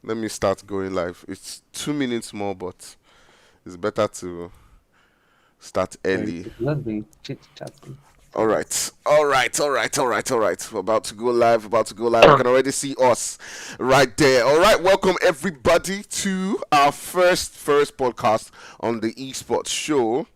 let me start going live. It's 2 minutes more, but it's better to start early. Let's be chit chatting. All right, all right, all right, all right, all right. We're about to go live. About to go live. I can already see us right there. All right, welcome everybody to our first podcast on the Esports Show.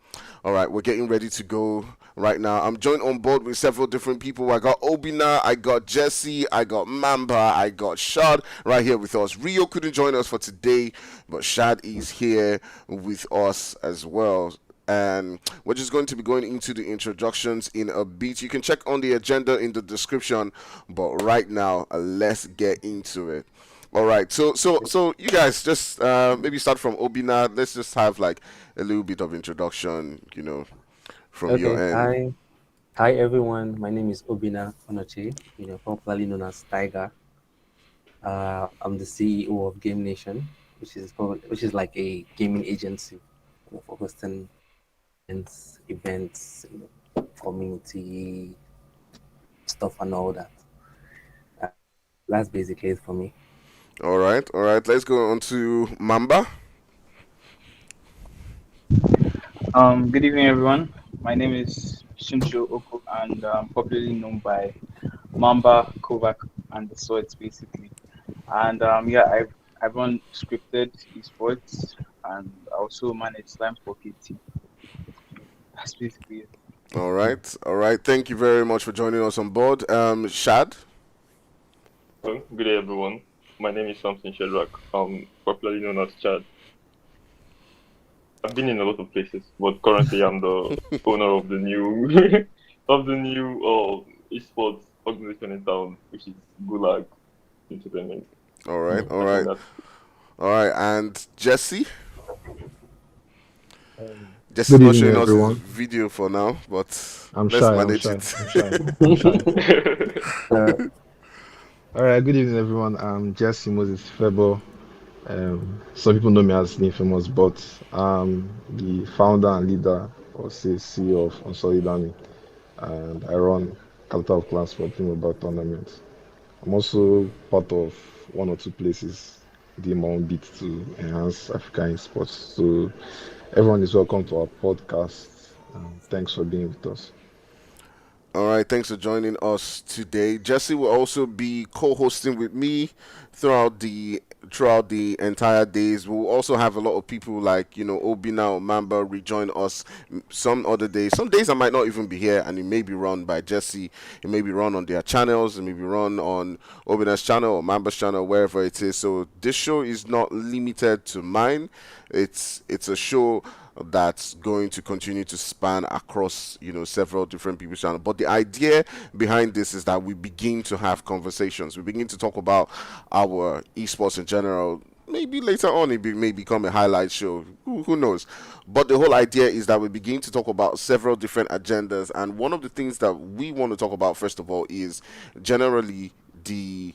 All right, we're getting ready to go right now. I'm joined on board with several different people. I got Obinna, I got Jesse, I got Mamba, I got Shad right here with us. Rio couldn't join us for today, but Shad is here with us as well. And we're just going to be going into the introductions in a bit. You can check on the agenda in the description, but right now, let's get into it. All right, so you guys just maybe start from Obina. Let's just have like a little bit of introduction, from your Okay, end. hi everyone. My name is Obinna Onoche, popularly known as Tiger. I'm the CEO of Game Nation, which is like a gaming agency, for hosting events, community stuff and all that. Uh, that's basically it for me. All right, all right. Let's go on to Mamba. Good evening, everyone. My name is Shuncho Oko, and I'm popularly known by Mamba, Kovac, and the Swords, basically. And yeah, I run Scrypted Esports, and I also manage Slime for KT. That's basically it. All right, all right. Thank you very much for joining us on board. Shad. Well, good day, everyone. My name is Samson Shedrack. Popularly known as Chad. I've been in a lot of places, but currently I'm the owner of the new esports organization in town, which is Gulag Entertainment. All right, all I think right, that's all right. And Jesse. Jesse is Good not evening, showing us his everyone. video for now, but I'm let's shy. I'm manage shy. it. I'm shy. I'm shy. Uh, All right. Good evening, everyone. I'm Jesse Moses Febo. Some people know me as the infamous, but I'm the founder and leader, or say CEO of UNsullied Army, and I run Capital of Clans for Mobile tournaments. I'm also part of one or two places doing my own bit to enhance African Esports. So everyone is welcome to our podcast. Thanks for being with us. All right, thanks for joining us today. Jesse will also be co-hosting with me throughout the entire days. We'll also have a lot of people like Obina or Mamba rejoin us some other days. Some days I might not even be here, and it may be run by Jesse. It may be run on their channels. It may be run on Obina's channel or Mamba's channel, wherever it is. So this show is not limited to mine. It's a show that's going to continue to span across several different people's channels. But the idea behind this is that we begin to have conversations. We begin to talk about our esports in general. Maybe later on may become a highlight show. Who knows? But the whole idea is that we begin to talk about several different agendas. And one of the things that we want to talk about, first of all, is generally the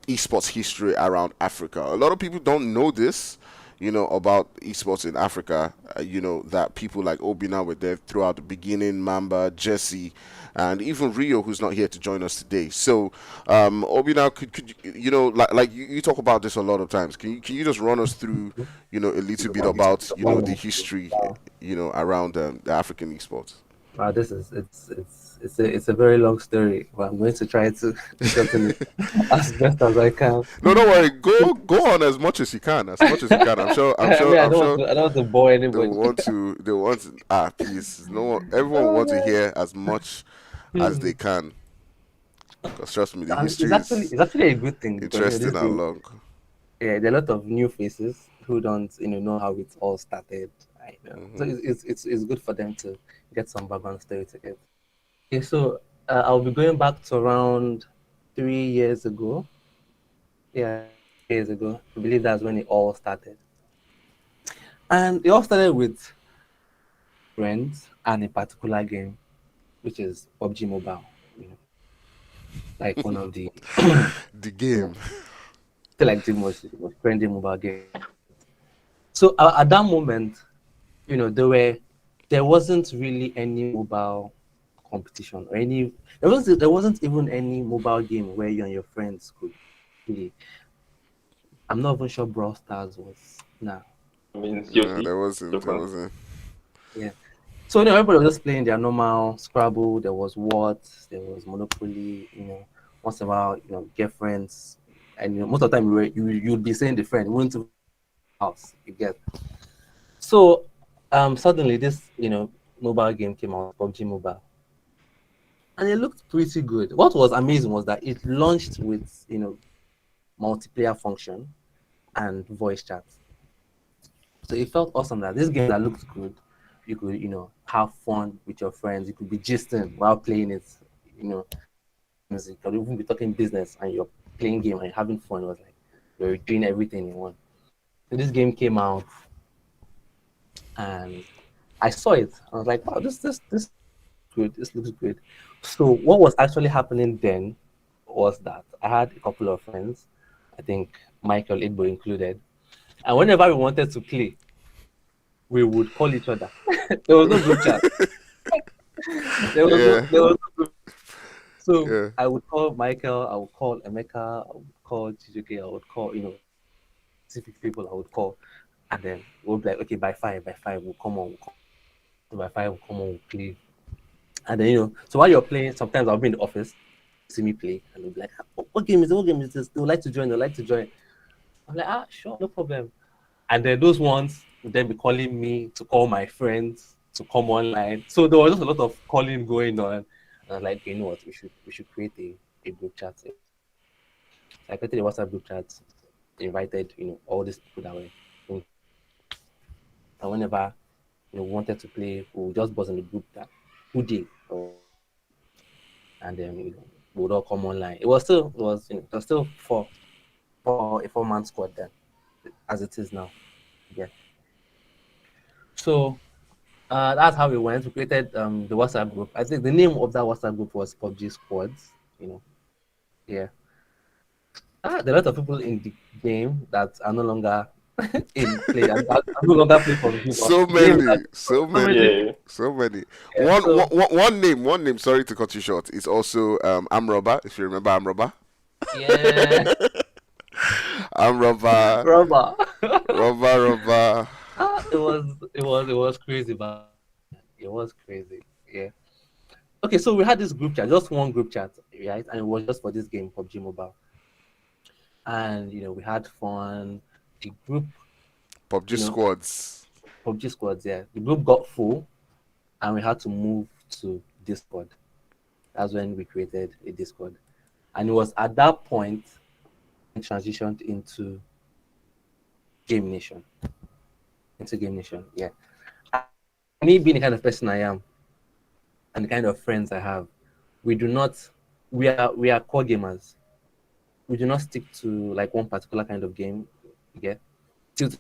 esports history around Africa. A lot of people don't know this, about esports in Africa. That people like Obina were there throughout the beginning, Mamba, Jesse, and even Rio, who's not here to join us today. So, Obina, could like you talk about this a lot of times. Can you just run us through, a little bit about, the history, around the African esports? this is it's a very long story, but I'm going to try to shorten it as best as I can. No, don't worry. Go on as much as you can. As much as you can. I'm sure. I'm I sure. mean, I'm sure. I don't want to bore They will anybody. want to. They will want. Please. No one. Everyone will Oh, want to no. hear as much as they can. Because trust me, the And history is it's actually a good thing because interesting these and days, long. yeah, there are a lot of new faces who don't know how it all started. So Hmm. it's good for them to get some background story to it. Okay, so I'll be going back to around 3 years ago. Yeah, 3 years ago. I believe that's when it all started. And it all started with friends and a particular game, which is PUBG Mobile. You know, like one of the The you know, game. like the most trendy mobile game. So at that moment, there wasn't really any mobile competition or any there wasn't even any mobile game where you and your friends could play. I'm not even sure Brawl Stars was. Nah. I mean, No, COC. there wasn't. There Japan. wasn't. Yeah. So everybody was just playing their normal Scrabble. There was What, there was Monopoly. Once in a while, get friends, and most of the time you'd be saying the friend, you wouldn't even house. You get. So, suddenly this mobile game came out, PUBG Mobile, and it looked pretty good. What was amazing was that it launched with multiplayer function and voice chat. So it felt awesome that this game that looked good, you could, have fun with your friends. You could be gisting while playing it, you know, you could even be talking business and you're playing game and you're having fun. It was like you're doing everything in one. So this game came out and I saw it. I was like, wow, this good. This looks good. So what was actually happening then was that I had a couple of friends, I think Michael Idbo included, and whenever we wanted to play, we would call each other. There was no group chat. There was no Yeah. there was no group. So Yeah. I would call Michael, I would call Emeka, I would call Chijuke, I would call, specific people I would call. And then we'll be like, okay, by five, we'll come on, we'll come. So by five, we'll come on, we'll play. And then, so while you're playing, sometimes I'll be in the office, see me play, and they'll be like, what game is it? What game is this? They would like to join, they would like to join. I'm like, sure, no problem. And then those ones would then be calling me to call my friends to come online. So there was just a lot of calling going on. And I was like, okay, you know what, we should create a group chat. So I created a WhatsApp group chat, invited, all these people that were in. And whenever we wanted to play, we would just buzz in the group that who did, and then we would all come online. It was still a 4-man squad then, as it is now. Yeah. So that's how we went. We created the WhatsApp group. I think the name of that WhatsApp group was PUBG Squads. Yeah. There are a lot of people in the game that are no longer in play. Are no longer play PUBG. So but games many, so many, Yeah. so many. Yeah, so- One name. Sorry to cut you short. It's also Amroba. If you remember Amroba, Yeah. Amroba, Rubber. Roba. It was crazy, but it was crazy. Yeah. Okay, so we had this group chat, just one group chat, right? And it was just for this game, PUBG Mobile. And we had fun. The group, PUBG You know. squads. PUBG squads, yeah. The group got full, and we had to move to Discord. That's when we created a Discord, and it was at that point we transitioned into Game Nation. Yeah. And me being the kind of person I am, and the kind of friends I have, we are core gamers. We do not stick to like one particular kind of game. Yeah. Still,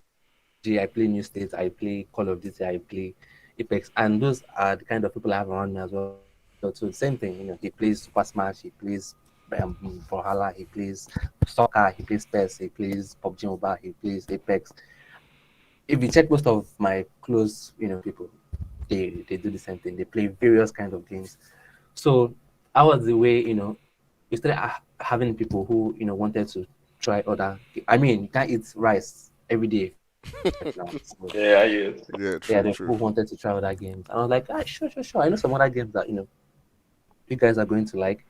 I play New States, I play Call of Duty, I play Apex, and those are the kind of people I have around me as well. So the same thing, he plays Super Smash, he plays Brawlhalla, he plays soccer, he plays PES, he plays PUBG Mobile, he plays Apex. If you check most of my close, people, they do the same thing. They play various kinds of games. So that was the way, we started having people who, wanted to try other. I mean, you can't eat rice every day. Now, so, Yeah, yes. Yeah, yeah, true, the people wanted to try other games. And I was like, sure. I know some other games that, you guys are going to like.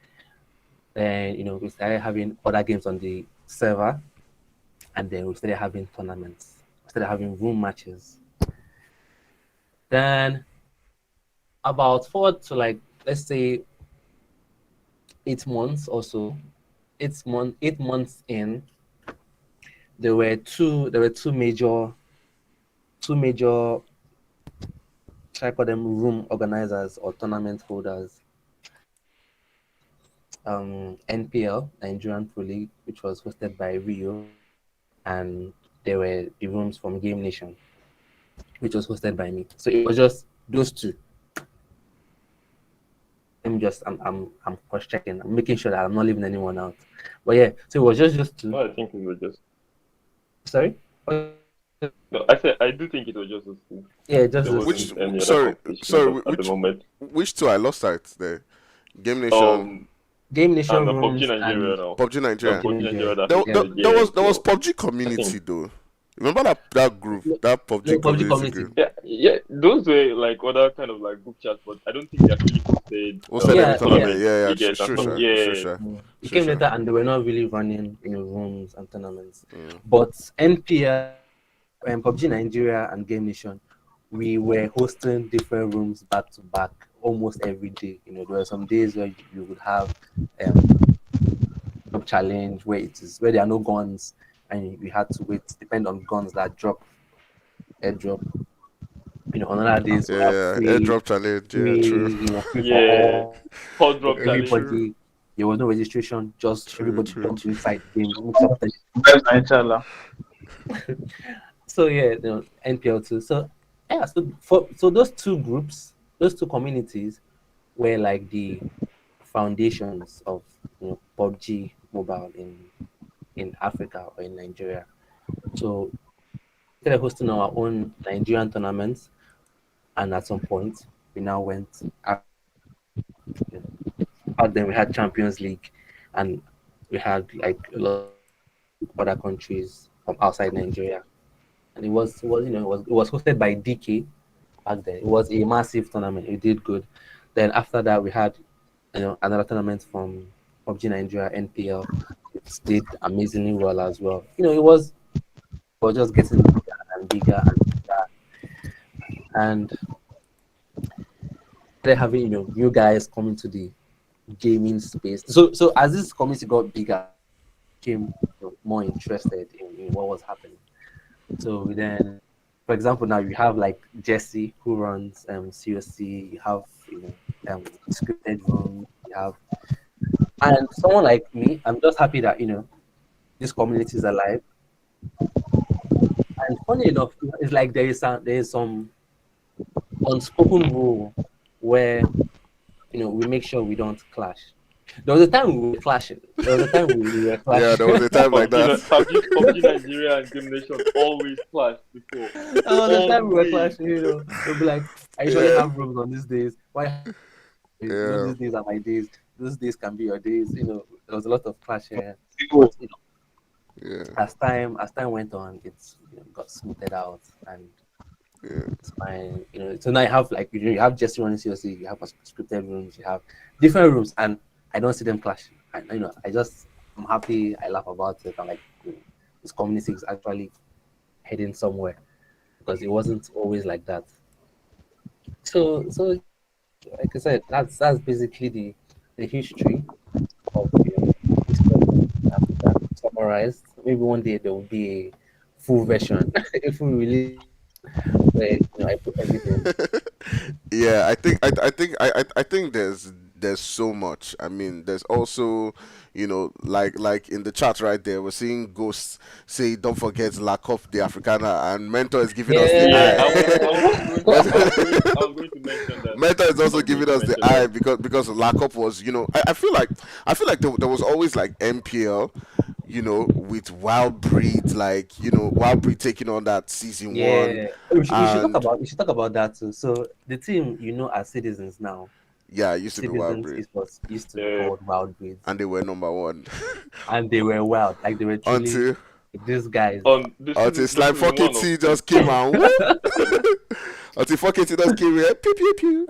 Then, we started having other games on the server. And then we started having tournaments. We started having room matches. Then, about 4 to like, let's say, 8 months or so, 8 months in, there were two major, should I call them room organizers or tournament holders. NPL, Nigerian Pro League, which was hosted by Rio, and there were the rooms from Game Nation, which was hosted by me. So it was just those two. I'm cross checking. I'm making sure that I'm not leaving anyone out. But yeah, so it was just two. No, I think it was just. Sorry. No, I said I do think it was just those two. Yeah, just There those wasn't two. any other competition at the moment. Which two I lost sight there? Game Nation. Game Nation And PUBG rooms Nigeria and now. PUBG Nigeria. PUBG Nigeria that There, fixed there, the there was game. there was So PUBG I community think though. Remember that group, no, that no PUBG PUBG community community. group? yeah, those were like other kind of like group chats, but I don't think they actually hosted Who said any Yeah, yeah. tournament? tournaments. Yeah, You yeah, get and sure, stuff. sure, Mm, sure, Yeah. sure, It sure, came sure. later, and they were not really running, rooms and tournaments. Mm. But NPL, PUBG Nigeria, and Game Nation, we were hosting different rooms back to back almost every day. There were some days where you would have a challenge where there are no guns, and we had to wait, depend on guns that drop, airdrop. On other days we have Yeah, airdrop challenge. Yeah, true. free for Yeah. all. Hot drop challenge. True, Everybody, there was no registration, just true, everybody true, jumps true. inside the game, mix up the. Vibes and inshallah. So yeah, NPL2. So yeah, so those two groups, those two communities were like the foundations of PUBG mobile in Africa or in Nigeria. So we started hosting our own Nigerian tournaments, and at some point we now went out then we had Champions League, and we had like a lot of other countries from outside Nigeria, and it was hosted by DK back then. It was a massive tournament. It did good. Then after that, we had another tournament from PUBG Nigeria NPL. It did amazingly well as well. It was just getting bigger and bigger and bigger, and they're having new guys coming to the gaming space. So as this community got bigger, became more interested in what was happening. So then, for example, now you have like Jesse who runs COC. You have Scrypted room. You have, and someone like me. I'm just happy that this community is alive. And funny enough, it's like there is some unspoken rule where we make sure we don't clash. There was a time we were clashing. There was a time we were clashing. Yeah, there was a time like that. PUBG Nigeria and Game Nation always clashed before. There was a time we were Always. clashing. They'll be like, "I usually Yeah. have rooms on these days. Why? Yeah. These days are my days. Those days can be your days." There was a lot of clash here. People, But, Yeah, as time went on, it's got smoothed out, and yeah. it's fine. So now you have like you have Jesse running COC, you have scripted rooms, you have different rooms, and I don't see them clash. I'm happy. I laugh about it. I'm like, this community is actually heading somewhere, because it wasn't always like that. So like I said, that's basically the history of Esport in Africa summarized. Maybe one day there will be a full version if we release where I put everything. Yeah, I think there's so much. I mean, there's also, like in the chat right there, we're seeing Ghosts say, "Don't forget La Coupe de Africana," and Mentor is giving us the Yeah, I eye. was going to mention that. Mentor is I also was going giving to us the mention eye that. because La Coupe was, I feel like there was always like MPL, with Wild Breed, like Wild Breed taking on that season one, Yeah, we should talk and about that too. So the team as Citizens now, yeah, it used to be Wild Citizens Breed, Esports used to be Yeah. called Wild Breeds, and they were number one and they were wild. Like they were truly until these guys. On this until season, Slime this season one 4KT of just came and whoop. Until 4KT just came here, pew pew pew.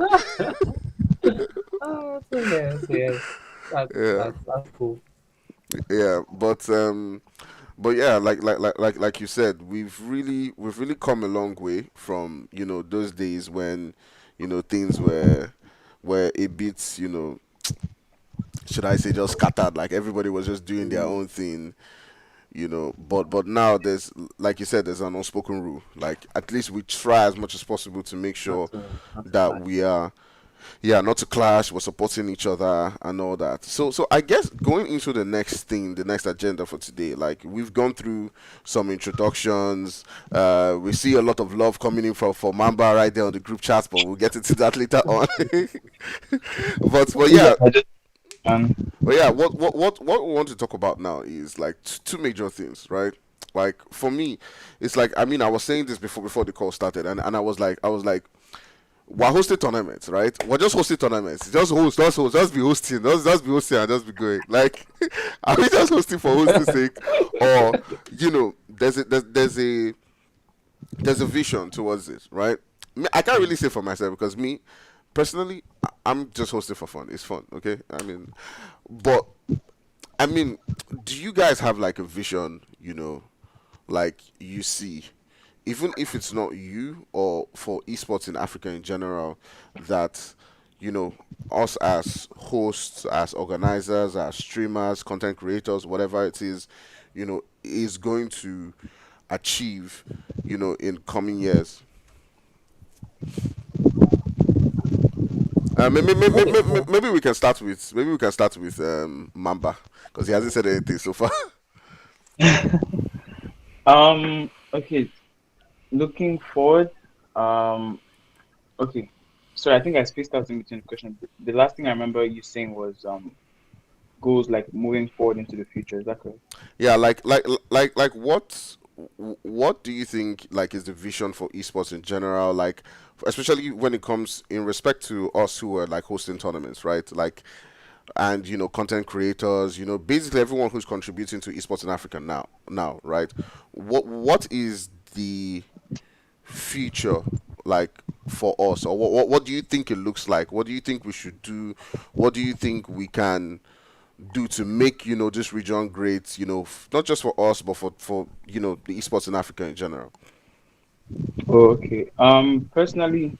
So yeah, Yeah, that's cool. yeah, but yeah, like you said, we've really come a long way from those days when things were a bit should I say just scattered, like everybody was just doing their own thing. But now there's, like you said, there's an unspoken rule. Like at least we try as much as possible to make Not sure to that clash. we are, yeah, not to clash, we're supporting each other and all that. So I guess going into the next thing, the next agenda for today, like we've gone through some introductions. We see a lot of love coming in for Mamba right there on the group chat, but we'll get into that later on. but yeah, I just, um, but yeah, what we want to talk about now is like two major things, right? Like for me, it's like, I mean, I was saying this before the call started, and I was like, we're hosting tournaments, right? We're just hosting tournaments. Just be hosting, just be hosting and just be going. Like, are we just hosting for hosting sake, or there's a vision towards this, right? I can't really say for myself because me personally, I'm just hosting for fun. It's fun, okay? But I mean, do you guys have like a vision? Like you see, even if it's not you or for esports in Africa in general, that you know us as hosts, as organizers, as streamers, content creators, whatever it is going to achieve, in coming years. Okay, so Maybe we can start with Mamba because he hasn't said anything so far. Okay, looking forward. Um, okay. Sorry, I think I spaced out in between the question. The last thing I remember you saying was goals like moving forward into the future. Is that correct? Yeah, like what do you think like is the vision for esports in general? Like, especially when it comes in respect to us who are like hosting tournaments, right? Like, and content creators, basically everyone who's contributing to esports in Africa now, right? What is the future like for us, or what do you think it looks like? What do you think we should do? What do you think we can do to make this region great, not just for us but for the esports in Africa in general? Oh, okay. Personally,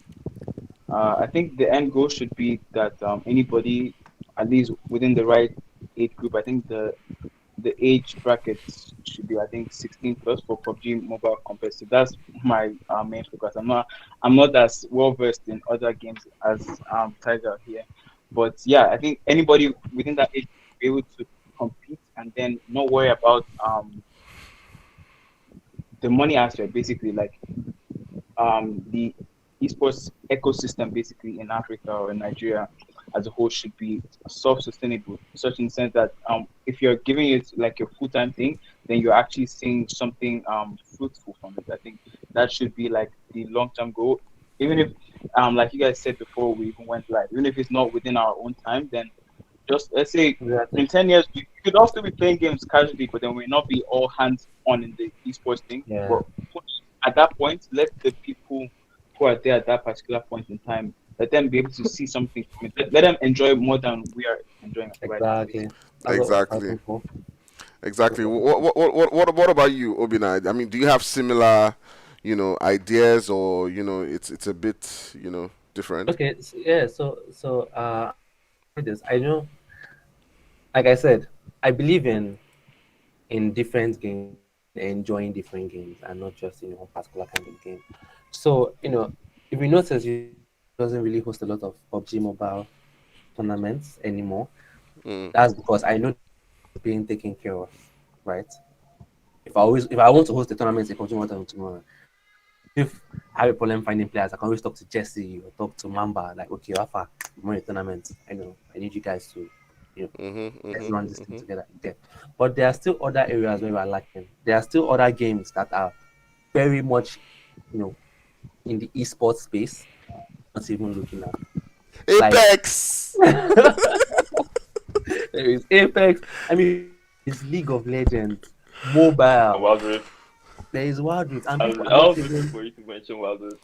I think the end goal should be that anybody, at least within the right age group, I think the age brackets should be, I think, 16 plus for PUBG mobile competitive. That's my main focus. I'm not as well versed in other games as Tiger here, but yeah, I think anybody within that age will be able to compete and then not worry about the money aspect. Basically, like the esports ecosystem basically in Africa or in Nigeria as a whole should be self-sustainable, such in the sense that if you're giving it like your full-time thing, then you're actually seeing something fruitful from it. I think that should be like the long-term goal. Even if like you guys said before we even went live, even if it's not within our own time, then just let's say exactly. in 10 years we could also be playing games casually, but then we'll not be all hands on in the esports thing. Yeah, But at that point, let the people who are there at that particular point in time, let them be able to see something from it. Let them enjoy more than we are enjoying right now, exactly. basically. That's what we're Exactly. fighting for. Exactly. What about you, Obinna? I mean, do you have similar ideas, or it's a bit different? Okay, so, yeah, with this, I know, like I said, I believe in different games, enjoying different games, and not just one particular kind of game. So if you notice, you doesn't really host a lot of PUBG mobile tournaments anymore. Mm. That's because I know it's being taken care of, right? If I want to host a tournament in PUBG mobile tomorrow, if I have a problem finding players, I can always talk to Jesse or talk to Mamba. Like, okay, Alpha, we're in a tournament. I know I need you guys to, you know, let's run this thing together. Yeah. But there are still other areas where we are lacking. There are still other games that are very much, you know, in the esports space, not even looking at. Like Apex. there is Apex. I mean, it's League of Legends, And mobile. Wild Rift. There is Wild Rift, and I people was, are I not was waiting even for you to mention Wild Rift.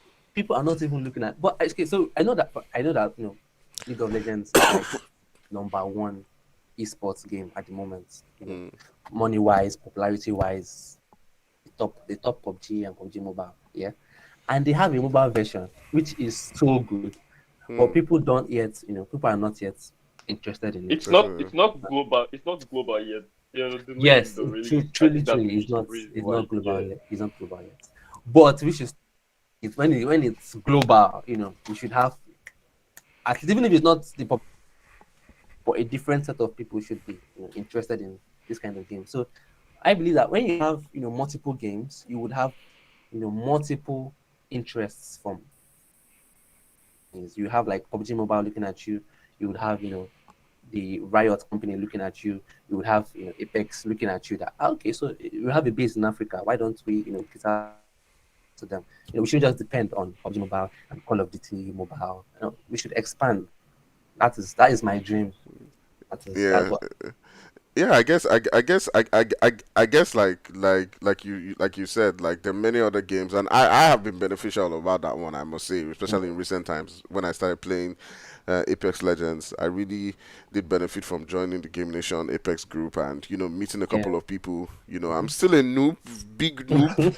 looking at. But okay, so I know that League of Legends is like number one esports game at the moment. Money wise, popularity wise, the top PUBG and PUBG Mobile. Yeah, and they have a mobile version which is so good, but Mm. people are not yet interested in it. It's Interesting. not it's not global. It's not global yet. The name Yes, don't really. I truly, think that's truly, the reason it's why. not global Yeah. yet. It's not global yet. But we should when it's global, we should have at least even if it's not but a different set of people should be interested in this kind of game. So I believe that when you have multiple games, you would have multiple interests from things. You have like PUBG Mobile looking at you. You would have the Riot company looking at you. You would have Apex looking at you. That okay, so we have a base in Africa. Why don't we cater to them. We should just depend on PUBG Mobile and Call of Duty Mobile. We should expand. That is my dream. That's Yeah, what. yeah. I guess like you said, like there are many other games, and I have been beneficial about that one. I must say, especially in recent times when I started playing Apex Legends. I really did benefit from joining the Game Nation Apex group and meeting a couple of people. I'm still a noob, big noob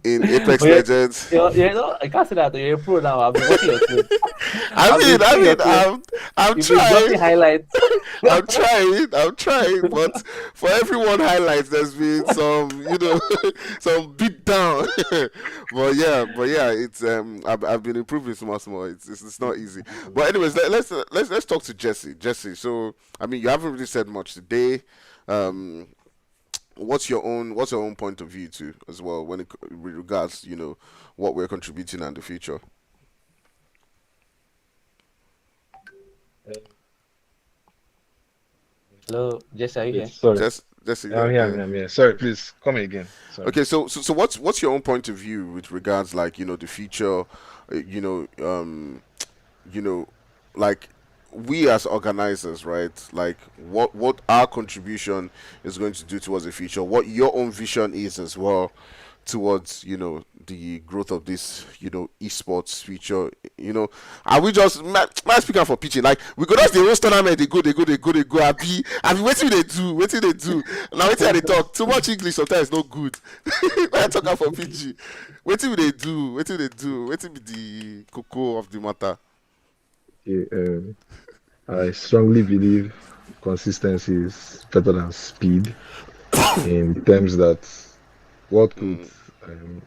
in Apex But Legends. I can't say that you're a pro now. I've been watching your clips. I I've mean, been seeing your clips. I'm You've been dropping trying. highlights. I'm trying, but for everyone highlights, there's been some, some beat down. but yeah, it's I've been improving small. It's not easy. But anyways, let's talk to Jesse. Jesse, so I mean, you haven't really said much today. What's your own point of view too as well when it with regards what we're contributing and the future? Hello, Jesse, are you here? Sorry. Jesse, I'm here. I'm here. Sorry, please come again. Sorry. Okay, so what's your own point of view with regards like the future, you know you know like we as organizers, right? Like what our contribution is going to do towards the future, what your own vision is as well towards the growth of this esports future. Are we just man speaking for pitching like we go just the host tournament, they go abi wetin they do now, wetin they talk too much English sometimes no good. When I talk am for PG, wetin they do wetin be the cocoa of the matter? Okay, I strongly believe consistency is better than speed in terms that what could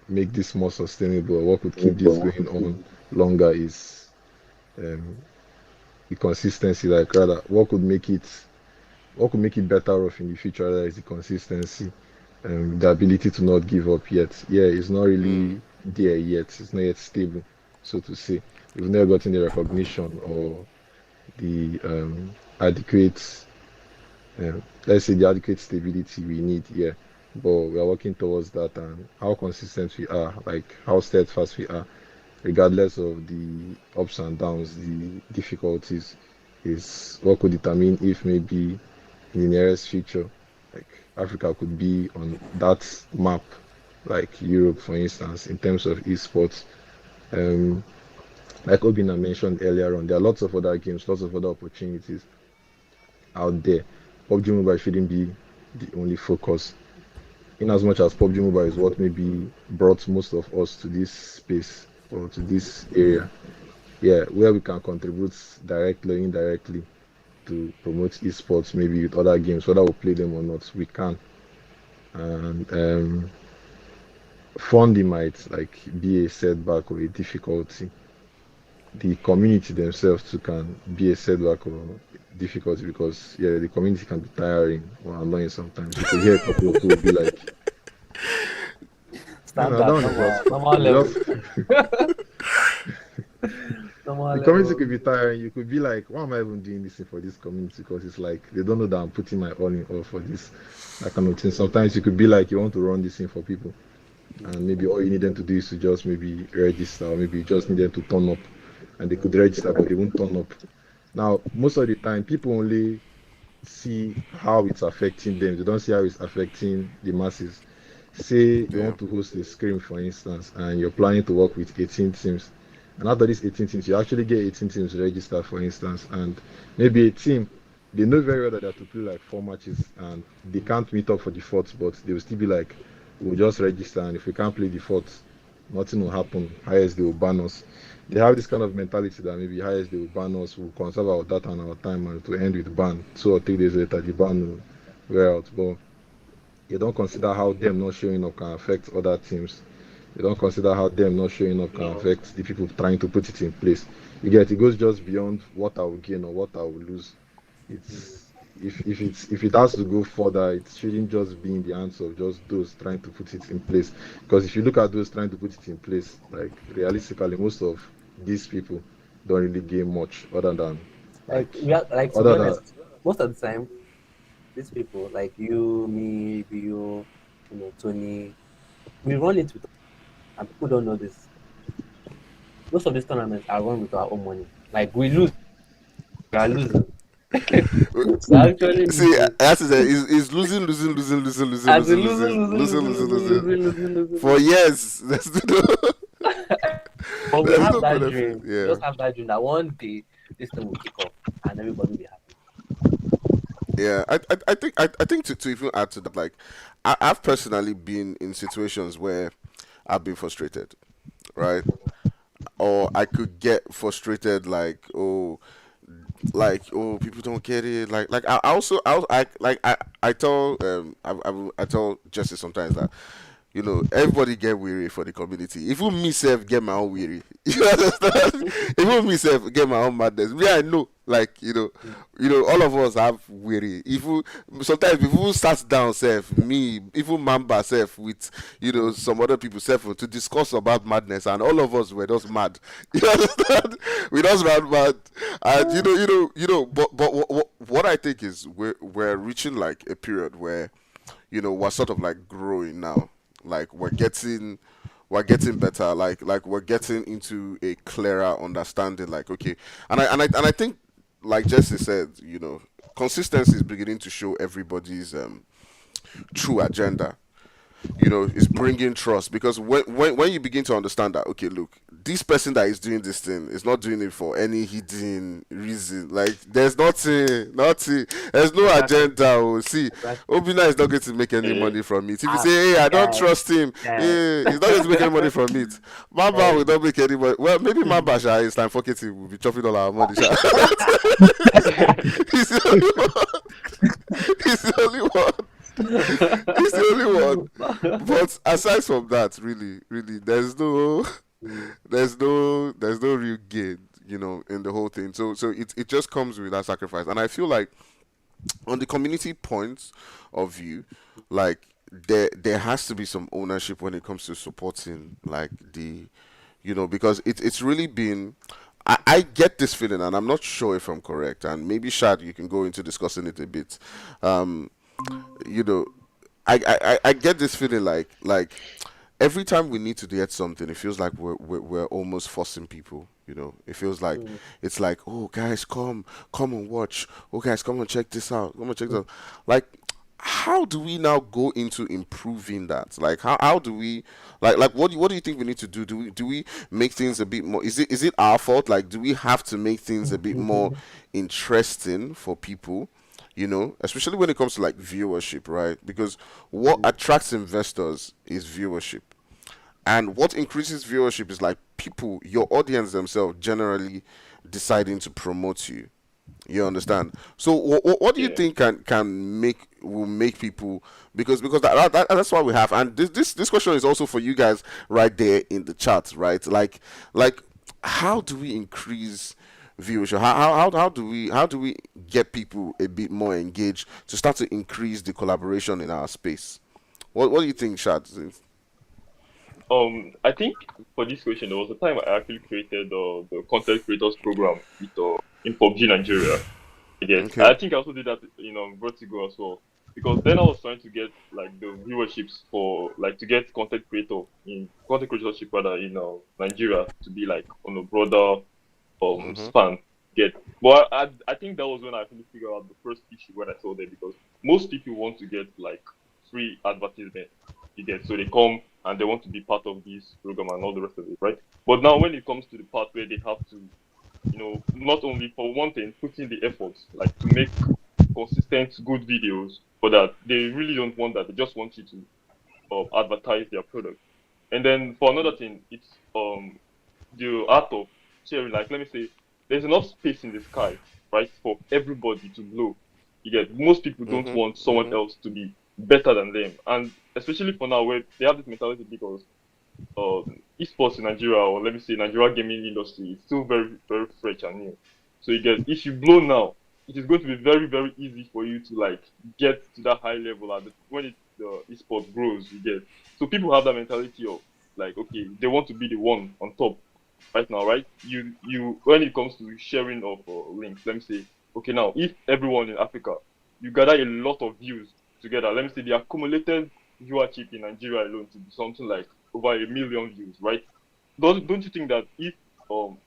make this more sustainable, what could keep this going on longer is the consistency. Like rather, what could make it better off in the future? Rather, is the consistency, the ability to not give up yet. Yeah, it's not really there yet. It's not yet stable, so to say. We've never gotten the recognition or the adequate, let's say, the adequate stability we need. Yeah, but we are working towards that, and how consistent we are, like how steadfast we are, regardless of the ups and downs, the difficulties, is what could determine if maybe in the nearest future, like Africa could be on that map, like Europe, for instance, in terms of esports. Like Obinna mentioned earlier on, there are lots of other games, lots of other opportunities out there. PUBG Mobile shouldn't be the only focus. In as much as PUBG Mobile is what maybe brought most of us to this space or to this area, yeah, where we can contribute directly or indirectly to promote esports, maybe with other games, whether we play them or not, we can. And funding might like be a setback or a difficulty. The community themselves too can be a setback or difficulty because yeah, the community can be tiring or annoying sometimes. You could hear a couple of people be like, Stand no, up, don't normal level. The community could be tiring. You could be like, why am I even doing this thing for this community? Because it's like they don't know that I'm putting my all in all for this, that kind of thing. Sometimes you could be like, you want to run this thing for people, and maybe all you need them to do is to just maybe register, or maybe you just need them to turn up, and they could register, but they won't turn up. Now, most of the time, people only see how it's affecting them. They don't see how it's affecting the masses. Say you want to host a scrim, for instance, and you're planning to work with 18 teams. And out of these 18 teams, you actually get 18 teams registered, for instance, and maybe a team, they know very well that they have to play like 4 matches and they can't meet up for the fourth, but they will still be like, we'll just register, and if we can't play the fourth, nothing will happen. Highest they will ban us. They have this kind of mentality that maybe highest they will ban us, we'll conserve our data and our time, and to end with ban. 2 or 3 days later, the ban will wear out. But you don't consider how them not showing up can affect other teams. You don't consider how them not showing up can affect the people trying to put it in place. You get it goes just beyond what I will gain or what I will lose. It's if it has to go further, it shouldn't just be in the hands of just those trying to put it in place. Because if you look at those trying to put it in place, like realistically, most of these people don't really gain much other than to be honest, most of the time, these people like you, me, Bio, Tony, we run it with and people don't know this. Most of these tournaments are run with our own money. Like we lose, we are losing. We're actually See, losing. as I said, is losing, losing, losing, losing, losing, As losing, in losing, losing, losing, losing, losing, losing, losing, losing losing, losing, losing, for losing. years. But we There's have no that benefit. dream. We Yeah, just have that dream that one day this thing will kick off and everybody will be happy. yeah. I think to even add to that, like, I've personally been in situations where I've been frustrated, right? Or I could get frustrated, like, oh, people don't get it, like I also I like I tell I tell Jesse sometimes that, everybody get weary for the community. Even me self get my own weary. You understand? Even me self get my own madness. Me, I know, like, all of us have weary. Even sometimes people sat down self, me, even Mamba self with, some other people self to discuss about madness, and all of us were just mad. You understand? We just ran mad, and But what I think is we're reaching like a period where, we're sort of like growing now. Like we're getting better. Like we're getting into a clearer understanding. Like, okay, and I think, like Jesse said, consistency is beginning to show everybody's true agenda. Is bringing trust, because when you begin to understand that, okay, look, this person that is doing this thing is not doing it for any hidden reason. Like, there's nothing, there's no Exactly. agenda. Oh, see, Exactly. Obinna is not going to make any Yeah. money from it. If you Ah, say, hey, I don't guy, trust him, guy, hey, he's not going to make any money from it. Mamba will guy. not make any money. Well, maybe Mamba sha is time for Kitty will be chopping all our money sha. He's the only one. He's the only one. He's the only one. But aside from that, really, there's no real gain, in the whole thing. So it just comes with that sacrifice, and I feel like on the community points of view, like, there has to be some ownership when it comes to supporting, like, because it's really been. I get this feeling, and I'm not sure if I'm correct, and maybe Shad, you can go into discussing it a bit. Um, you know, I get this feeling like every time we need to get something, it feels like we're almost forcing people. It feels like it's like, oh, guys, come and watch. Oh, guys, come and check this out. Come and check this out. Like, how do we now go into improving that? Like, how do we, like what do you think we need to do? Do we make things a bit more? Is it our fault? Like, do we have to make things a bit more interesting for people? Especially when it comes to like viewership, right? Because what attracts investors is viewership, and what increases viewership is like people, your audience themselves, generally deciding to promote you. You understand? So what do you Yeah. think will make people, because that's why we have, and this question is also for you guys right there in the chat, right? Like, how do we increase viewership? How do we get people a bit more engaged to start to increase the collaboration in our space? What do you think, Shad? I think for this question, there was a time I actually created the content creators program with in PUBG Nigeria. I guess Okay. I think I also did that Vertigo as well, because then I was trying to get like the viewerships for like to get content creatorship rather in Nigeria to be like on a broader Mhm. span. Get Well, I think that was when I actually figured out the first issue when I told them, because most people want to get like free advertisement. You get So they come and they want to be part of this program and all the rest of it, right? But now when it comes to the part where they have to, not only for one thing, put in the effort, like to make consistent, good videos, but that they really don't want that. They just want you to advertise their product. And then for another thing, it's the art of sharing. Like, let me say, there's enough space in the sky, right, for everybody to blow. Most people don't Mhm. want someone Mhm. else to be better than them, and especially for now, where they have this mentality, because esports in Nigeria, or let me say Nigeria gaming industry, is still very, very fresh and new. So if you blow now, it is going to be very, very easy for you to like get to that high level when the esport grows. So people have that mentality of like, okay, they want to be the one on top right now, right? You When it comes to sharing of links, let me say, okay, now if everyone in Africa, you gather a lot of views together, let me say the accumulated viewership in Nigeria alone to be something like over 1 million views, right? Don't you think that if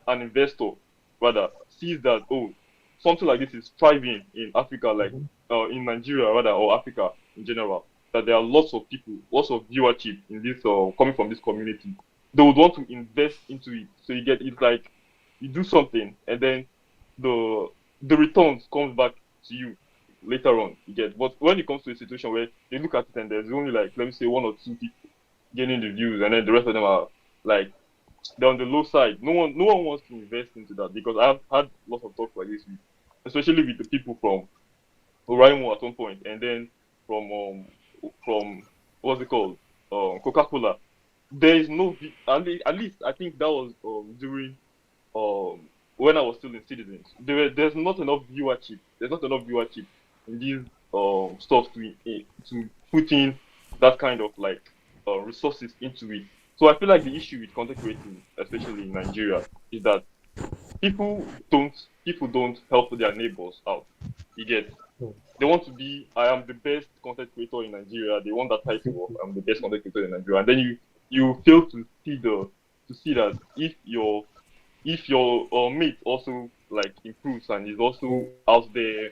an investor rather sees that, oh, something like this is thriving in Africa, like Mhm. in Nigeria rather, or Africa in general, that there are lots of people, lots of viewership in this coming from this community, they would want to invest into it. So you get, it's like you do something and then the the returns comes back to you later on. You get, but when it comes to a situation where they look at it and there's only like, let me say, one or two people gaining the views, and then the rest of them are like they're on the low side. No one wants to invest into that, because I've had lots of talks like this with, especially with the people from Oraimo at one point, and then from what's it called, Coca-Cola. There is no at least I think that was during when I was still in Citizens. There's not enough viewership. There's not enough viewership in these stuff to put in that kind of like resources into it. So I feel like the issue with content creating, especially in Nigeria, is that people don't help their neighbors out. You get, Mm. they want to be, I am the best content creator in Nigeria. They want that title of I'm the best content creator in Nigeria. And then you fail to see that if your mate also like improves and is also out there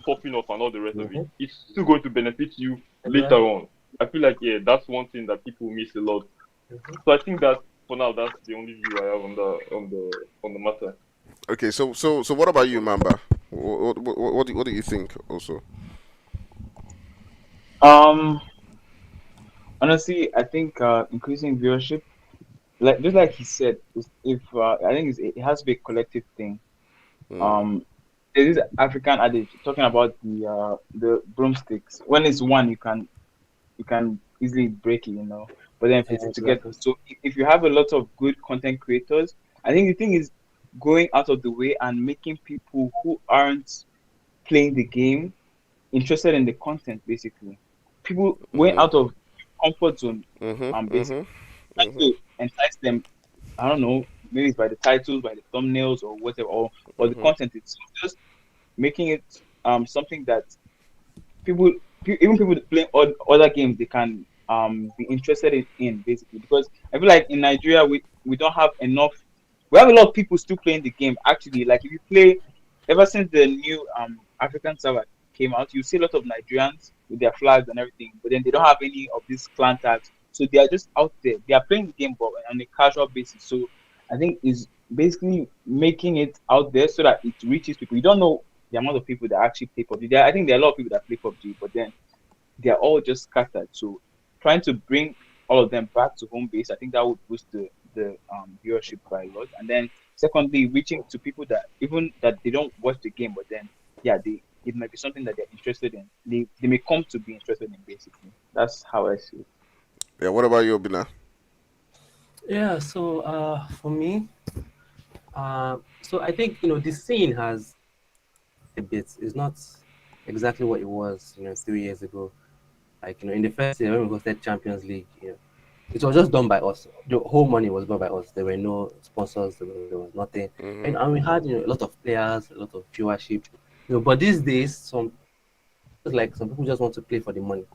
popping off and all the rest of it, Mhm. it's still going to benefit you later Exactly. on. I feel like, yeah, that's one thing that people miss a lot. Mhm. So I think that for now, that's the only view I have on the matter. Okay, so what about you, Mamba? What do you think also? Um, Honestly, I think increasing viewership, like just like he said, if I think it has to be a collective thing. Mm, Um, there's this African adage talking about the broomsticks. When it's one, you can easily break it, But then if it's together, Exactly. so if you have a lot of good content creators, I think the thing is going out of the way and making people who aren't playing the game interested in the content. Basically, people went mm, out of comfort zone, mhm, basically mhm, trying mhm, to entice them. I don't know, maybe it's by the titles, by the thumbnails, or whatever, or the mhm. content itself. Just making it something that people, even people that play other games, they can be interested in basically. Because I feel like in Nigeria we don't have enough. We have a lot of people still playing the game. Actually, like if you play, ever since the new African server came out, you see a lot of Nigerians with their flags and everything, but then they don't have any of these clan tags. So they are just out there. They are playing the game, but on a casual basis. So I think is basically making it out there so that it reaches people. You don't know the amount of people that actually play PUBG. I think there are a lot of people that play PUBG, but then they are all just scattered. So trying to bring all of them back to home base, I think that would boost the viewership by a lot. And then secondly, reaching to people that even that they don't watch the game, but then yeah, they it might be something that they're interested in. They may come to be interested in basically. That's how I see it. Yeah, what about you, Obinna? Yeah. So for me, so I think the scene has a bit. It's not exactly what it was 3 years ago. Like in the first year when we hosted Champions League, it was just done by us. The whole money was done by us. There were no sponsors. There was nothing. And, Mhm. and we had a lot of players, a lot of viewership. But these days, some people just want to play for the money.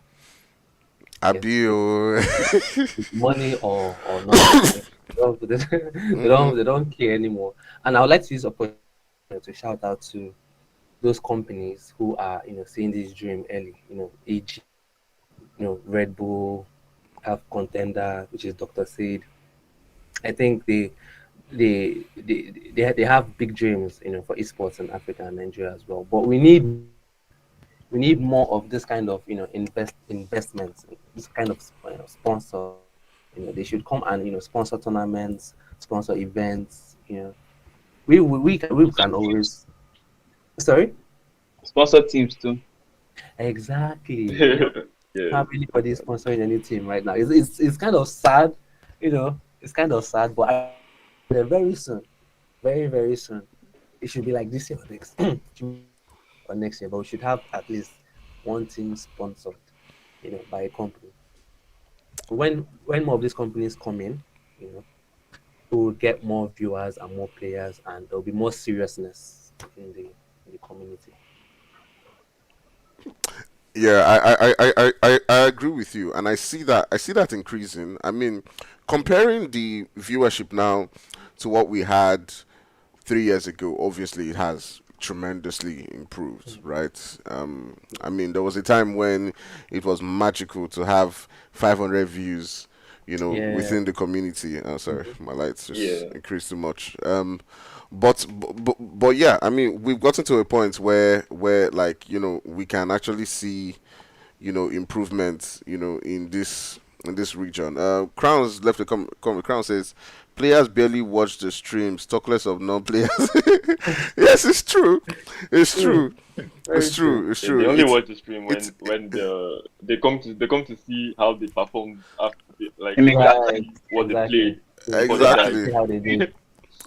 Yes, Abio. money or nothing. They don't care anymore. And I would like to use opportunity to shout out to those companies who are seeing this dream early. AG, Red Bull, have Contender, which is Dr. Seed. I think they have big dreams, for esports in Africa and Nigeria as well. But we need more of this kind of investments, this kind of sponsor. They should come and sponsor tournaments, sponsor events. We can always. Sorry. Sponsor teams too. Exactly. Yeah. Have anybody sponsoring any team right now. It's kind of sad, it's kind of sad, but very soon, very, very soon, it should be like this year or next, or next year, but we should have at least one team sponsored, by a company. When more of these companies come in, you know, we will get more viewers and more players, and there'll be more seriousness in the community. Yeah, I agree with you, and I see that increasing. I mean, comparing the viewership now to what we had 3 years ago, obviously it has tremendously improved, right? I mean, there was a time when it was magical to have 500 views, Yeah. within the community. Sorry, my lights just Yeah. increased too much. But yeah, I mean, we've gotten to a point where like we can actually see improvements in this region. Crowns left a comment. Crown says players barely watch the streams, talk less of non-players. Yes, it's true. It's True. true. Very It's true. true. It's Yeah, they true. only watch the stream It's when they come to see how they performed after like In they the come to Right. see what they Exactly. played before they Exactly. died. exactly See how they did.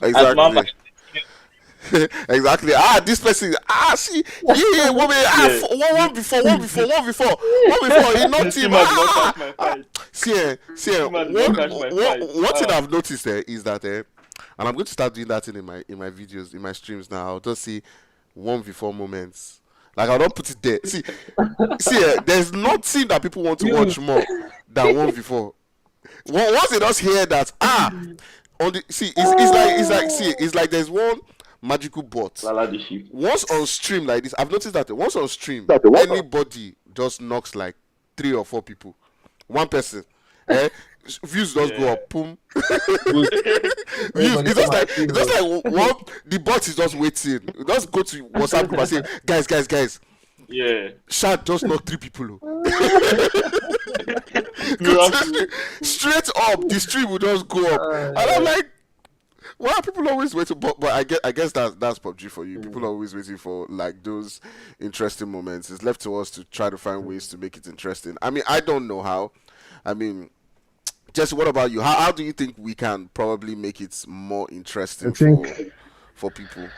as Mamba, exactly exactly. This person. See, yeah, woman. Yeah, One before, He the not him. streamer did not catch my fight. See, The streamer did one, not catch my fight. one thing I've noticed is that, and I'm going to start doing that thing in my videos, in my streams now. I'll just see 1v4 moments. Like I don't put it there. See, there's nothing that people want to watch more than 1v4. Once they just hear that, on the it's like there's one magical bot. Lala the shift. Once on stream like this, I've noticed that once on stream, anybody just knocks like 3 or 4 people, one person, views just go Yeah. up, boom. Views, Everybody it's just come like and see it's just like one. The bot is just waiting. Just go to WhatsApp group and say, guys, Yeah. Shad just knocked 3 people. Miracle. Straight up, the stream will just go up, and I'm like, why are people always waiting? But I guess that's PUBG for you. People are always waiting for like those interesting moments. It's left to us to try to find ways to make it interesting. I mean, I don't know how. I mean, Jesse, what about you? How do you think we can probably make it more I interesting think for people?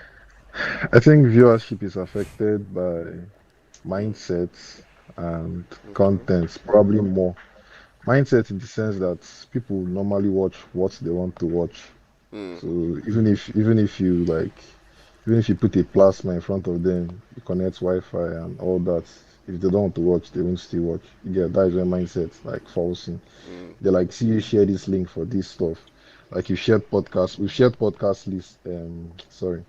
I think viewership is affected by mindsets and Okay. contents, probably more. Mindset in the sense that people normally watch what they want to watch. Hmm. So even if you put a plasma in front of them, you connect Wi-Fi and all that. If they don't want to watch, they won't still watch. Yeah, that is where mindset like falls in. Hmm. They like see you share this link for this stuff. Like we've shared podcast list. Sorry,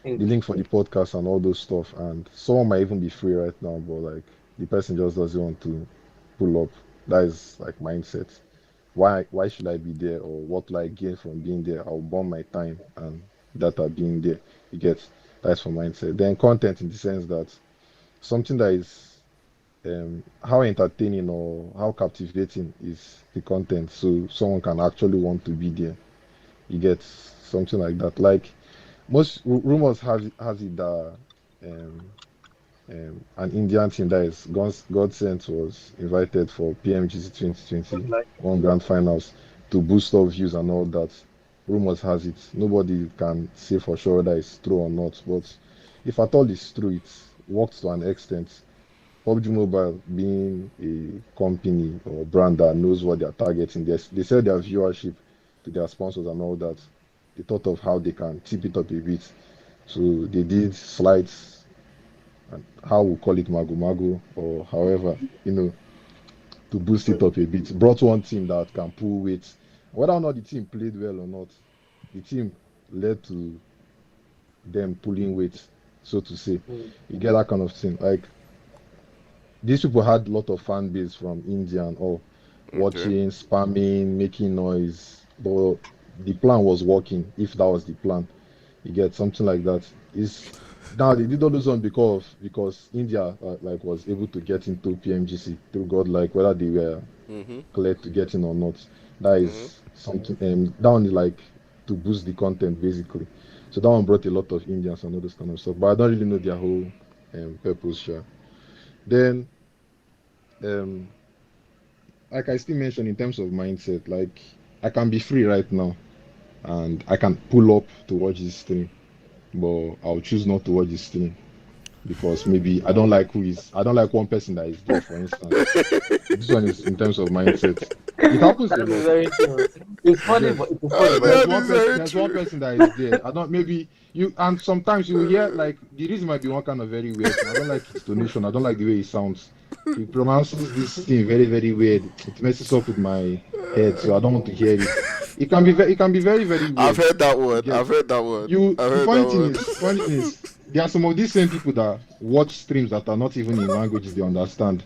the link for the podcast and all those stuff. And someone might even be free right now, but like the person just doesn't want to pull up. That is like mindset. Why should I be there, or what will I gain from being there? I'll burn my time and data being there. You get, that's for mindset. Then content in the sense that something that is how entertaining or how captivating is the content, so someone can actually want to be there. You get something like that. Like most rumors has it that um, an Indian team that is God sent was invited for PMGC 2021 grand finals to boost up views and all that. Rumors has it. Nobody can say for sure whether it's true or not. But if at all it's true, it works to an extent. PUBG Mobile being a company or brand that knows what they are targeting, they sell their viewership to their sponsors and all that. They thought of how they can tip it up a bit. So they did slides, and how we call it mago mago or however, to boost it up a bit. Brought one team that can pull weight. Whether or not the team played well or not, the team led to them pulling weight, so to say. You get that kind of thing. Like these people had a lot of fan base from India and all, Okay. watching, spamming, making noise. But the plan was working, if that was the plan. You get something like that. Is now they did all those one because India like was able to get into PMGC through God, like whether they were Mhm. clear to get in or not. That Mhm. is something. That one is like to boost the content basically. So that one brought a lot of Indians and all this kind of stuff. But I don't really know their whole purpose. Sure. Then um like I still mentioned in terms of mindset, like I can be free right now and I can pull up to watch this stream, but I'll choose not to watch this stream because maybe I don't like one person that is there, for instance. This one is in terms of mindset. It happens a That is lot. very true. It's funny, Yes. but it is funny. That is very There's one true. person that is there. I don't maybe you and sometimes you hear like the reason might be one kind of very weird thing. I don't like his donation. I don't like the way he sounds. He pronounces this thing very, very weird. It messes up with my head, so I don't want to hear it. It can be very, very I've weird. heard that You word. get I've heard that word. you. I've The heard that word. funny thing is, there are some of these same people that watch streams that are not even in languages they understand.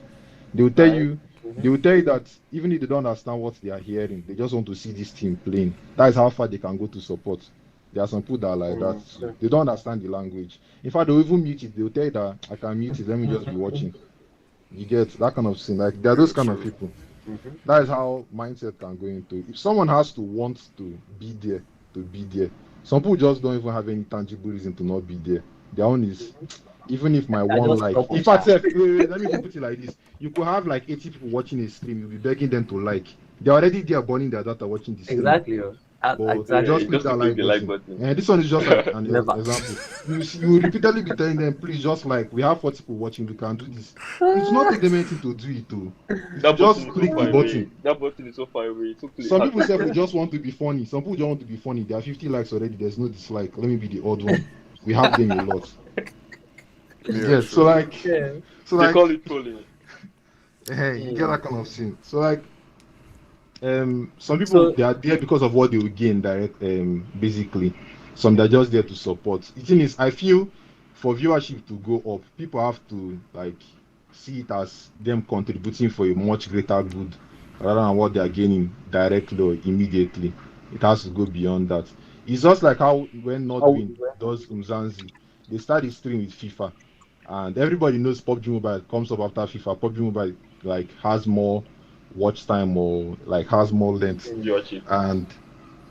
They will tell Right. you, they will tell you that even if they don't understand what they are hearing, they just want to see this team playing. That is how far they can go to support. There are some people that are like that. Sure. They don't understand the language. In fact, they'll even mute it. They'll tell you that I can mute it. Let me just be watching. You get that kind of thing. Like there are those kind of people. That is how mindset can go into. If someone has to want to be there, to be there. Some people just don't even have any tangible reason to not be there. Their own is even if my I one just like. stop In fact, let me even put it like this: you could have like 80 people watching a stream. You'll be begging them to like. They're already there burning their data watching the stream. Exactly. But Exactly. just you click that click the like button. button. And this one is just like an Never. example. You will repeatedly be telling them, please just like we have 40 people watching, we can do this. It's not take them anything to do it too. That Just button is click so the far button. away. That button is so far away. So Some people say we just want to be funny. Some people don't want to be funny. There are 50 likes already. There's no dislike. Let me be the odd one. We have them a lot. Yeah, So like, Yeah. so they like, call it trolling. hey, you get that kind of thing. So like, some people So- they are there because of what they will gain direct, basically. Some they're just there to support. The thing is, I feel for viewership to go up, people have to like see it as them contributing for a much greater good rather than what they are gaining directly or immediately. It has to go beyond that. It's just like how when Nordwind does Umzanzi, they start the stream with FIFA, and everybody knows PUBG Mobile comes up after FIFA. PUBG Mobile like has more watch time or like has more length, Viewership.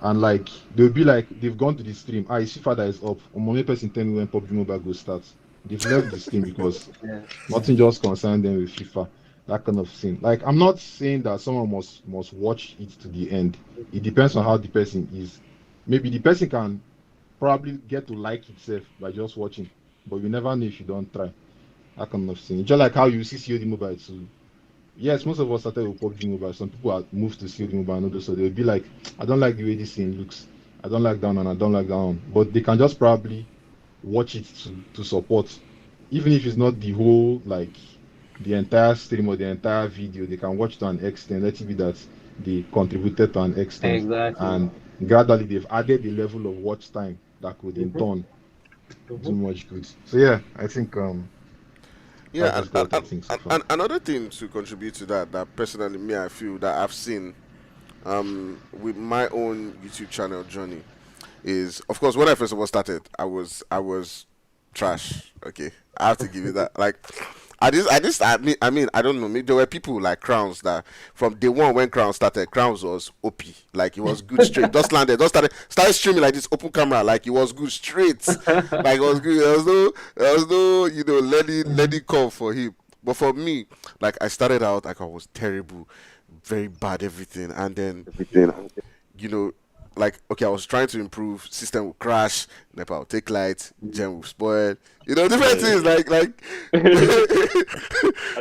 and like they'll be like they've gone to the stream. It's FIFA that is up. Only person tell me when PUBG Mobile go start. They've left the stream because Yeah. nothing just concerns them with FIFA. That kind of thing. Like I'm not saying that someone must watch it to the end. It depends on how the person is. Maybe the person can probably get to like itself by just watching, but you never know if you don't try. That kind of thing. Just like how you see COD Mobile too. Yes, most of us started with PUBG Mobile. Some people have moved to COD Mobile and others, so they'll be like, I don't like the way this thing looks. I don't like that one and I don't like that one. But they can just probably watch it to support. Even if it's not the whole, like, the entire stream or the entire video, they can watch to an extent. Let it be that they contributed to an extent. Exactly. And gradually they've added the level of watch time that could in turn do much good. So yeah, I think Yeah, that's what I think so far. and another thing to contribute to that personally me I feel that I've seen with my own YouTube channel journey is, of course, when I first of all started, I was trash. Okay, I have to give you that. Like, I mean, I don't know. Maybe there were people like Crowns that from day one when Crowns started, Crowns was OP. Like it was good straight. Just landed, just started streaming like this, open camera, like it was good straight. Like it was good. There was no, let it come for him. But for me, like I started out like I was terrible, very bad everything, and then you know, like okay, I was trying to improve, system will crash, NEPA will take light, gem will spoil, different things like I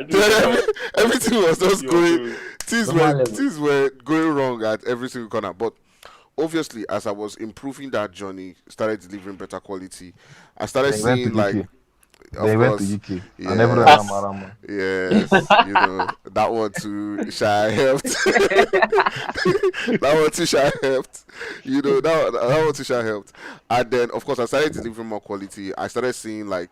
do that. everything was just You going, also- things were going wrong at every single corner. But obviously, as I was improving that journey, started delivering better quality, I started They went seeing to like. UK. Of They went course, to UK. yes. And everyone Rama. Yes, that one too, Shy helped. That one too, Shy helped. That one too, Shy helped. And then, of course, I started delivering more quality. I started seeing, like,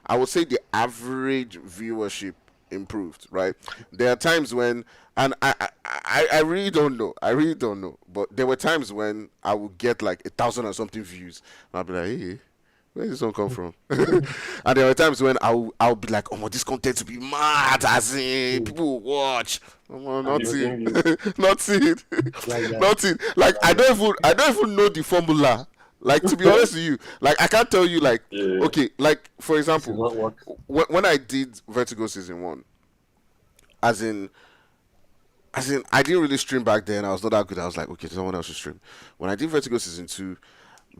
I would say the average viewership improved, right? There are times when, and I really don't know. I really don't know. But there were times when I would get, like, 1,000 or something views. And I'd be like, hey, where did this one come from? And there were times when I'll be like, oh, this content to be mad, as in people will watch. Oh, nothing, nothing, nothing. Like I don't even know the formula. Like to be honest with you, like I can't tell you like okay, like for example, when I did Vertigo season 1, as in I didn't really stream back then. I was not that good. I was like, okay, someone else should stream. When I did Vertigo season 2,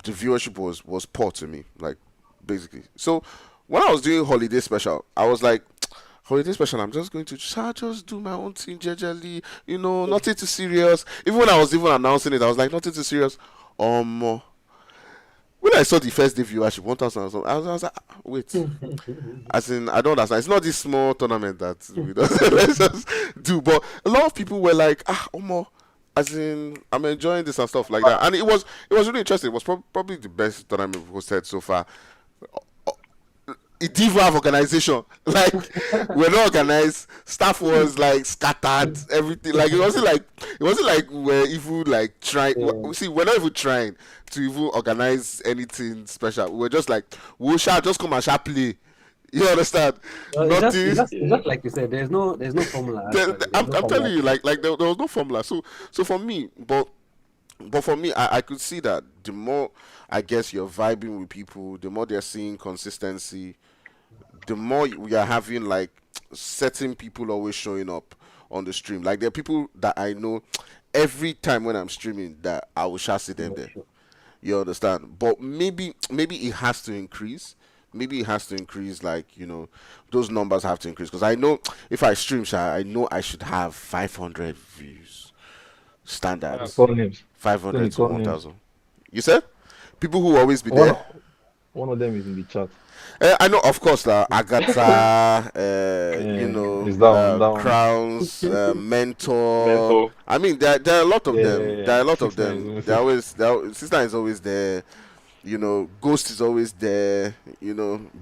the viewership was poor to me, like basically. So when I was doing holiday special, I was like, holiday special, I'm just going to just do my own thing gingerly, nothing too serious. Even when I was even announcing it, I was like, nothing too serious. when I saw the first day viewership 1,000 or something, I was like, wait, as in I don't understand. It's not this small tournament that we don't let's just do. But a lot of people were like, Omo, as in I'm enjoying this and stuff like that, and it was really interesting. It was probably the best tournament we've hosted so far. It didn't even have organization. Like we're not organized. Staff was like scattered. Everything like it wasn't like we're even like trying. See, we're not even trying to even organize anything special. We're just like we shall just come and shall play. You understand? Nothing. It's just like you said. There's no formula. I'm telling you, like there was no formula. So for me, but for me, I could see that the more I guess you're vibing with people, the more they're seeing consistency, the more we are having like certain people always showing up on the stream. Like there are people that I know every time when I'm streaming that I will shall see them there. You understand? But maybe it has to increase. Maybe it has to increase, like, those numbers have to increase. Because I know if I stream, I know I should have 500 views. Standards. 500 to 1,000. You said? People who always be there? One of them is in the chat. I know, of course, Agatha, Crowns, Mentor. I mean, there are a lot of them. There are a lot of them. Sister is always there. Ghost is always there.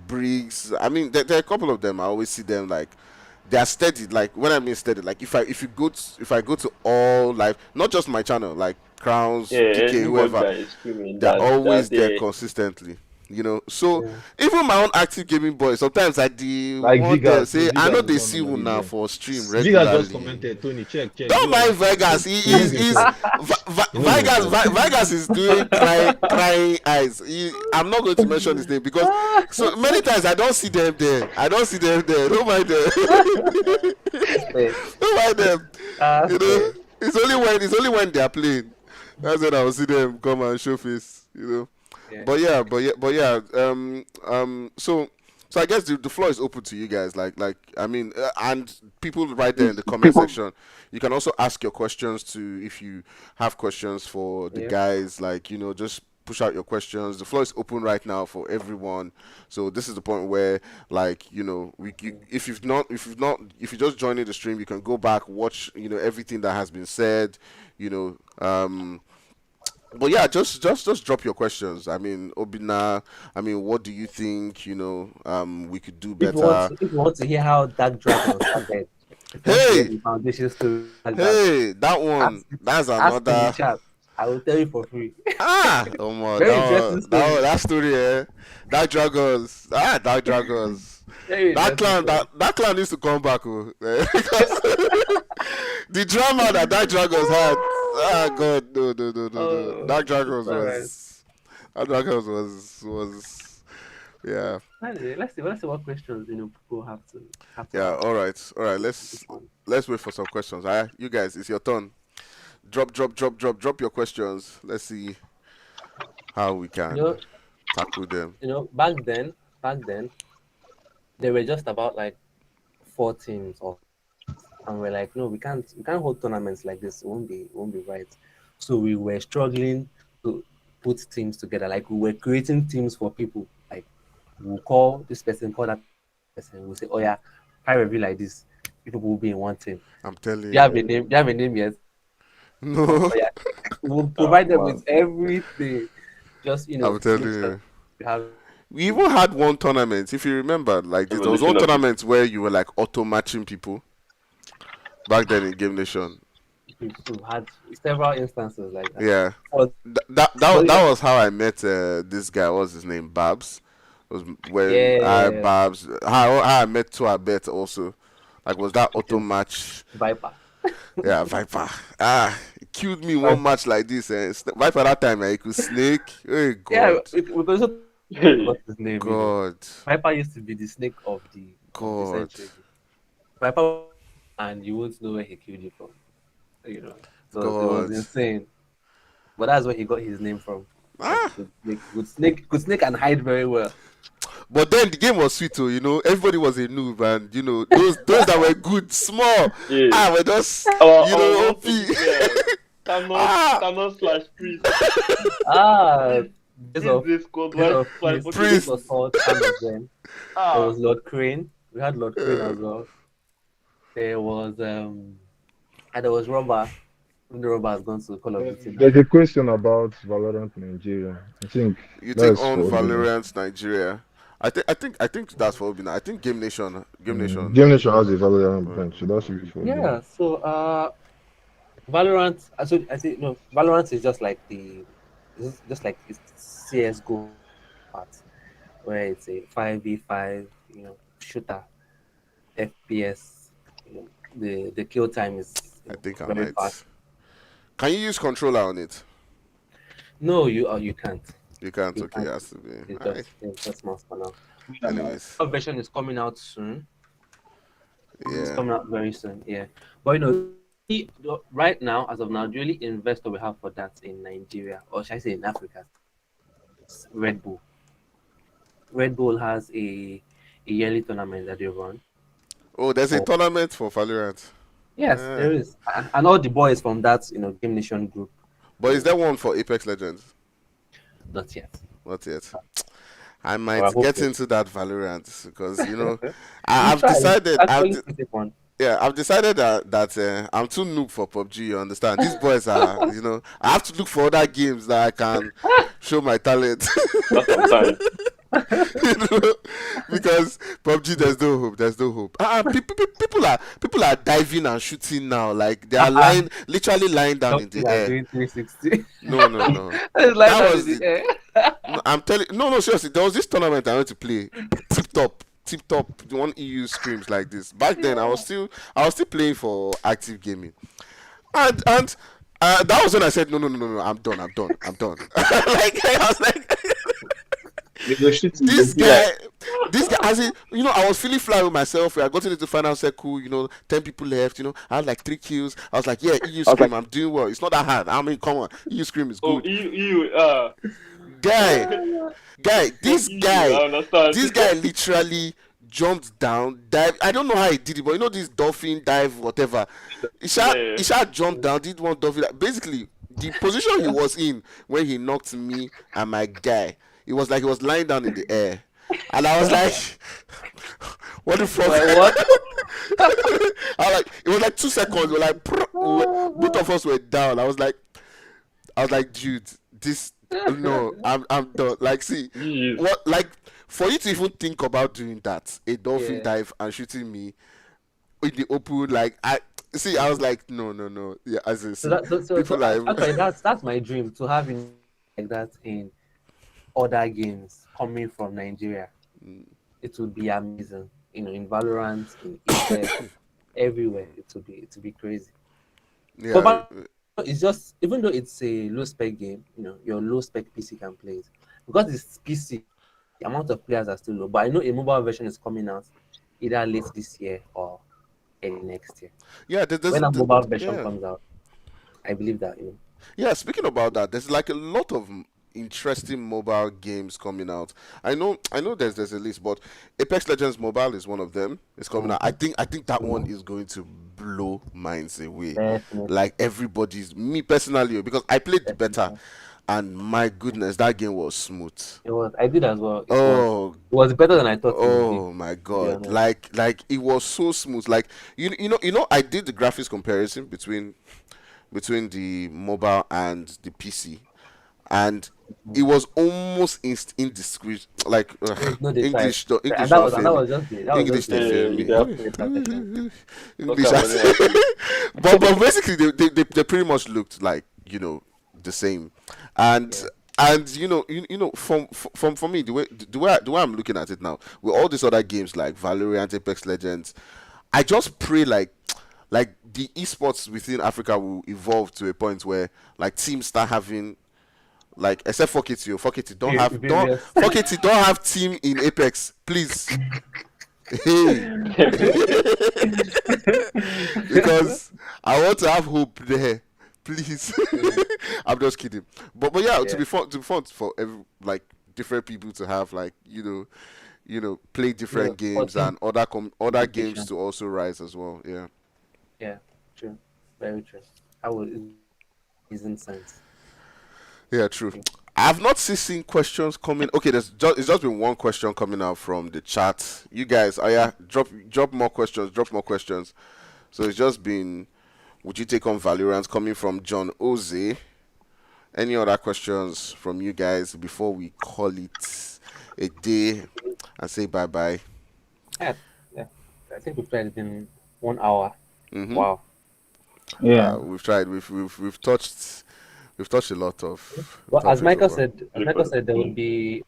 Briggs. I mean, there are a couple of them. I always see them like they are steady. Like when I mean steady, like if I go to all live, not just my channel, like Crowns, TK, whoever, they're always there consistently. So even my own active gaming boys, sometimes I do like Vegas, say I know they see you now for stream regularly. Vegas just commented, Tony, check. Don't mind Vegas. He's Vegas is doing crying eyes. I'm not going to mention his name because so many times I don't see them there. Don't mind them. Don't mind them. It's only when they are playing. That's when I will see them come and show face. Yeah. But yeah. So I guess the floor is open to you guys. Like I mean, and people right there in the comment section, you can also ask your questions to if you have questions for the guys. Like just push out your questions. The floor is open right now for everyone. So this is the point where if you're just joining the stream, you can go back, watch everything that has been said. But yeah, just drop your questions. I mean, Obinna, what do you think? We could do better. If you want to hear how Dark Dragon started, hey, that one. That's another. Ask in the chat. I will tell you for free. Oh my god, that story, Dark Dragons. Dark Dragons. That clan needs to come back, because the drama that Dark Dragons had. God, no. Dark Dragons was yeah. Let's see what questions people have to. Yeah, all right. Let's wait for some questions. You guys, it's your turn. Drop your questions. Let's see how we can tackle them. Back then, there were just about like 4 teams and we're like, no, we can't hold tournaments like this. It won't be right. So we were struggling to put teams together. Like we were creating teams for people. Like we'll call this person, call that person. We'll say, oh yeah, Fire review like this. People will be in one team. I'm telling you. Do you have a name yet? No. Oh, yeah. We'll provide them with everything. Just I'm telling you. We even had one tournament, if you remember, like there was one tournament where you were like auto matching people. Back then in Game Nation. We had several instances like that. Yeah. That was how I met this guy. What was his name? Babs. It was when Babs. How I met Tuabet also. Like was that auto match? Viper. Yeah, Viper. He killed me one match like this. Viper that time, he could snake. Oh God. Yeah, because what's his name? God. Viper used to be the snake of the God. Viper, and you won't know where he killed you from. So it was insane. But that's where he got his name from. Good snake and hide very well. But then the game was sweet too, everybody was a noob, and those that were good, small, were just OP. Thanos/Chris. Days of This code Days like of like Peace, Priest. Days of Salt, Hand of Zen. There Ah, was Lord Crane. We had Lord Crane as well. There was and there was Robber. The Robber has gone to Call of Duty now. There's a question about Valorant Nigeria. I think You think that's on for Obinna. Valorant Nigeria? I think that's for Obinna. I think Game Nation. Game Nation. Game Nation has a Valorant uh, bench, so that should be for Obinna. Yeah, so Valorant. So I think no, Valorant is just like just like it's CS:GO part, where it's a 5v5, shooter, FPS. The kill time is I think I very fast. might. Can you use controller on it? No, you can't. You can't. You Okay, it can't. has to be. It's Alright. just mouse for now. Anyways, Our version is coming out soon. It's yeah. coming out very soon. Yeah, but right now, as of now, the only investor we have for that in Nigeria, or should I say in Africa, is Red Bull. Red Bull has a yearly tournament that they run. Oh, there's a Oh, tournament for Valorant. yes, Ah. there is, and all the boys from that Game Nation group. But is there one for Apex Legends? Not yet. Not yet. I Or I might hope get so. into that Valorant because You I've try. It's decided. actually pretty fun. I've decided that I'm too noob for PUBG. You understand? These boys are, I have to look for other games that I can show my talent. that's sometimes. you know, because PUBG, there's no hope. There's no hope. People are diving and shooting now. Like they are literally lying down in the Something are air. doing 360. No. It's like That that was in the the. air. No, I'm telling. No, seriously. There was this tournament I went to play. Tip top. The one EU screams like this. Back then, I was still playing for active gaming, and that was when I said no. I'm done. Like I was like. they go shooting. This They be guy, like, as in, I was feeling fly with myself. I got into the final circle, 10 people left, I had like 3 kills. I was like, yeah, EU Scream, I'm doing well. It's not that hard. I mean, come on, EU Scream is Oh, good. Guy, this guy, I understand. this guy literally jumped down, dive. I don't know how he did it, but this dolphin dive, whatever. He shall jumped down, did one dolphin. Basically, the position he was in when he knocked me and my guy, it was like he was lying down in the air, and I was like, "What the fuck?" What? I was like, it was like 2 seconds. We're like, both of us were down. I was like, dude, this no, I'm done. Like, see, Jeez. what, like, for you to even think about doing that, a dolphin Yeah. dive and shooting me in the open, like, I was like, no, yeah, as I see, people are Actually, that's my dream to have like that in other games coming from Nigeria. It would be amazing. In Valorant, in Apex, everywhere. It would be crazy. yeah, But it's just, even though it's a low spec game, your low spec PC can play it because it's PC. The amount of players are still low. But I know a mobile version is coming out either late this year or early next year. yeah. When a mobile version yeah. comes out, I believe that. Yeah, speaking about that, there's like a lot of interesting mobile games coming out. I know there's a list, but Apex Legends Mobile is one of them. It's coming out. I think that one is going to blow minds away. Definitely. Like everybody's, me personally, because I played the beta, and my goodness, that game was smooth. It was. I did as well. Oh, It was better than I thought it would be. oh my god! honest. Like it was so smooth. Like I did the graphics comparison between the mobile and the PC, and it was almost indiscreet. Like No, they English, tried. English, And that don't was fail just me. that was English, just they fail me. the English, Okay, but basically they pretty much looked like the same, and from for me the way I'm looking at it now with all these other games like Valorant, Apex Legends, I just pray like the esports within Africa will evolve to a point where like teams start having, like, except fuck it, don't have Various- fuck it, don't have team in Apex, please. Hey, because I want to have hope there, please. I'm just kidding, but yeah, to be fun for like different people to have, like, play different games team and other competition. games to also rise as well. Yeah. Yeah, true. Very true. I would. Isn't sense. Yeah, true. I've not seen questions coming. Okay, it's just been one question coming out from the chat. You guys, yeah, drop more questions. Drop more questions. So it's just been, would you take on Valorant coming from John Oze? Any other questions from you guys before we call it a day and say bye bye? Yeah, yeah. I think we've played in 1 hour. Mm-hmm. Wow. Yeah. We've tried. We've touched a lot of. Well, as topics Michael over. said, there will be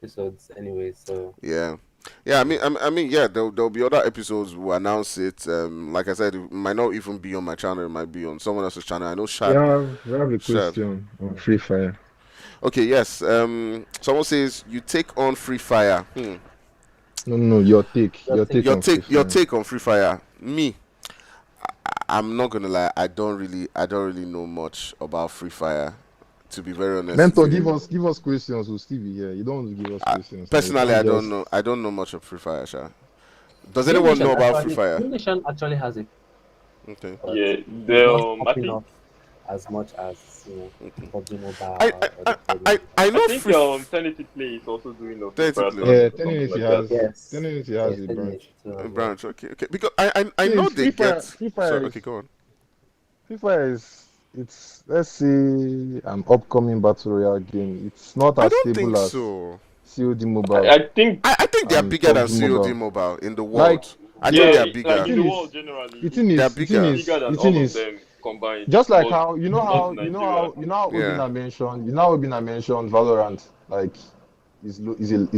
episodes anyway. So Yeah. Yeah, I mean, yeah, there'll be other episodes. We'll announce it. Like I said, it might not even be on my channel. It might be on someone else's channel. I know We have a Shad. question on Free Fire. Okay, yes. Someone says you take on Free Fire. No, your take on Free Your Fire. take on Free Fire. Me, I'm not gonna lie. I don't really know much about Free Fire. To be very honest. Mentor, with you. give us questions. We'll still be here. You don't want to give us questions. Personally, I don't just- know. I don't know much of Free Fire. Sha. Does anyone know about Free Fire? Nation actually has it. Okay. But Yeah, it's not I popping think up as much as PUBG Mobile. I know I think Free Sanity Play is also doing a Sanity Free Fire Play. Yeah, something Tendency like has. that. Yes. Tendency has a branch. branch. Okay. Because I know they get. Free Fire Sorry, is- okay, go on. Free Fire it's let's say an upcoming battle royale game. It's not I as don't stable think as so. COD Mobile. I think I think they are And bigger than PUBG COD Mobile. Mobile in the world. Like, I yeah, think they are like bigger. in the world generally, The thing They're is, bigger. bigger than the all thing of is, them combined. just like but how not you know Nigeria. how Yeah. Obinna mentioned Valorant like is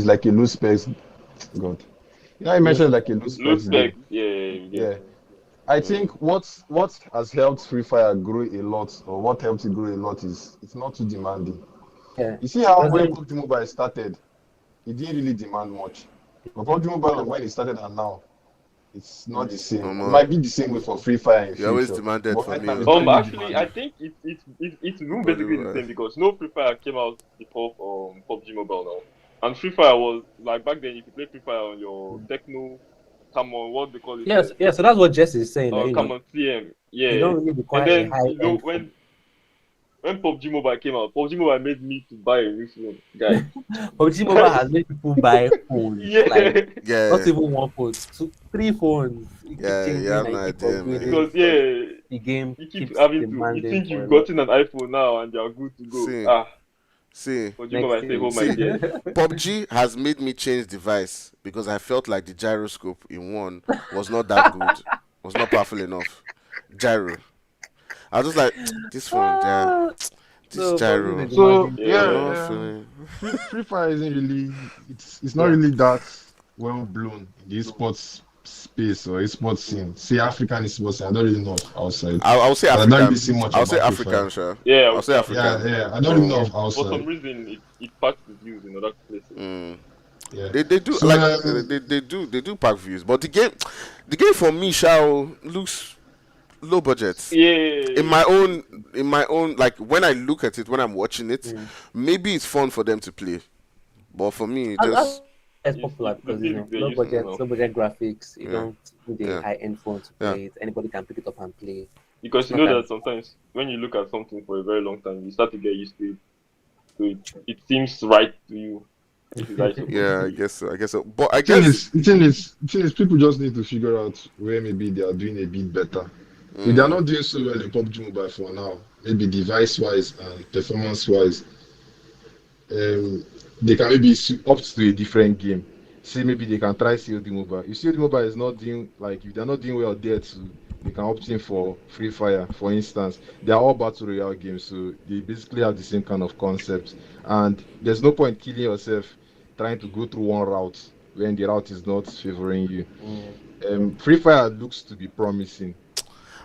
like a low specs god. You know he mentioned like a low Low specs game. spec, yeah. I think what has helped Free Fire grow a lot, or what helped it grow a lot, is it's not too demanding. Yeah. You see how Doesn't- when PUBG Mobile started, it didn't really demand much. But PUBG Mobile when it started and now, it's not the same. No It more. might be the same way for Free Fire in You always future. demanded But for right me. now, it's not really Actually, I demanding. think it's basically the same because no Free Fire came out before PUBG Mobile now, and Free Fire was like back then. If you play Free Fire on your Techno, come on, what they call it? Yes, yeah. So that's what Jesse is saying. that, Come on, TM, yeah. you don't really require And then a high end. when PUBG Mobile came out, PUBG Mobile made me to buy a new phone, guy. PUBG Mobile has made people buy phones. Yeah, Like, Yeah. not even one phone, 3 phones. You keep Yeah, changing you have and no you keep idea, man. upgrading because the game you keep keeps having to. You demanding think for you've a lot. gotten an iPhone now and you're good to go. See. See, PUBG Mobile say, oh my dear. PUBG has made me change device because I felt like the gyroscope in one was not that good, was not powerful enough. Gyro. I was just like, this phone, yeah, this So, gyro. PUBG is So demanding. Yeah. I'm yeah, not feeling. Free Fire isn't really it's not really that well blown in the esports space or esports scene. Say African esports scene, I don't really know of outside. I'll say But I don't African. really see much I'll say about Free African, Fire. sure. Yeah, I'll say African. Yeah, I don't really know of For some outside. reason, it packs the views in other places. Yeah. They do So, like they do pack views, but the game for me looks low budget. Yeah. In my own like when I look at it when I'm watching it, maybe it's fun for them to play, but for me it just It's popular because they're low used to budget, now. low budget graphics. You Yeah. don't need a Yeah. high end phone to Yeah. play it. Anybody can pick it up and play. Because you Not know that- that sometimes when you look at something for a very long time, you start to get used to it. So it seems right to you. This is right. yeah, I guess so. But I the guess thing is, people just need to figure out where maybe they are doing a bit better. If they are not doing so well in PUBG Mobile for now, maybe device-wise and performance-wise, they can maybe opt to a different game. Say maybe they can try COD Mobile. If COD Mobile is not doing like if they're not doing well there too, they can opt in for Free Fire, for instance. They are all battle royale games, so they basically have the same kind of concepts. And there's no point killing yourself trying to go through one route when the route is not favoring you. Free Fire looks to be promising.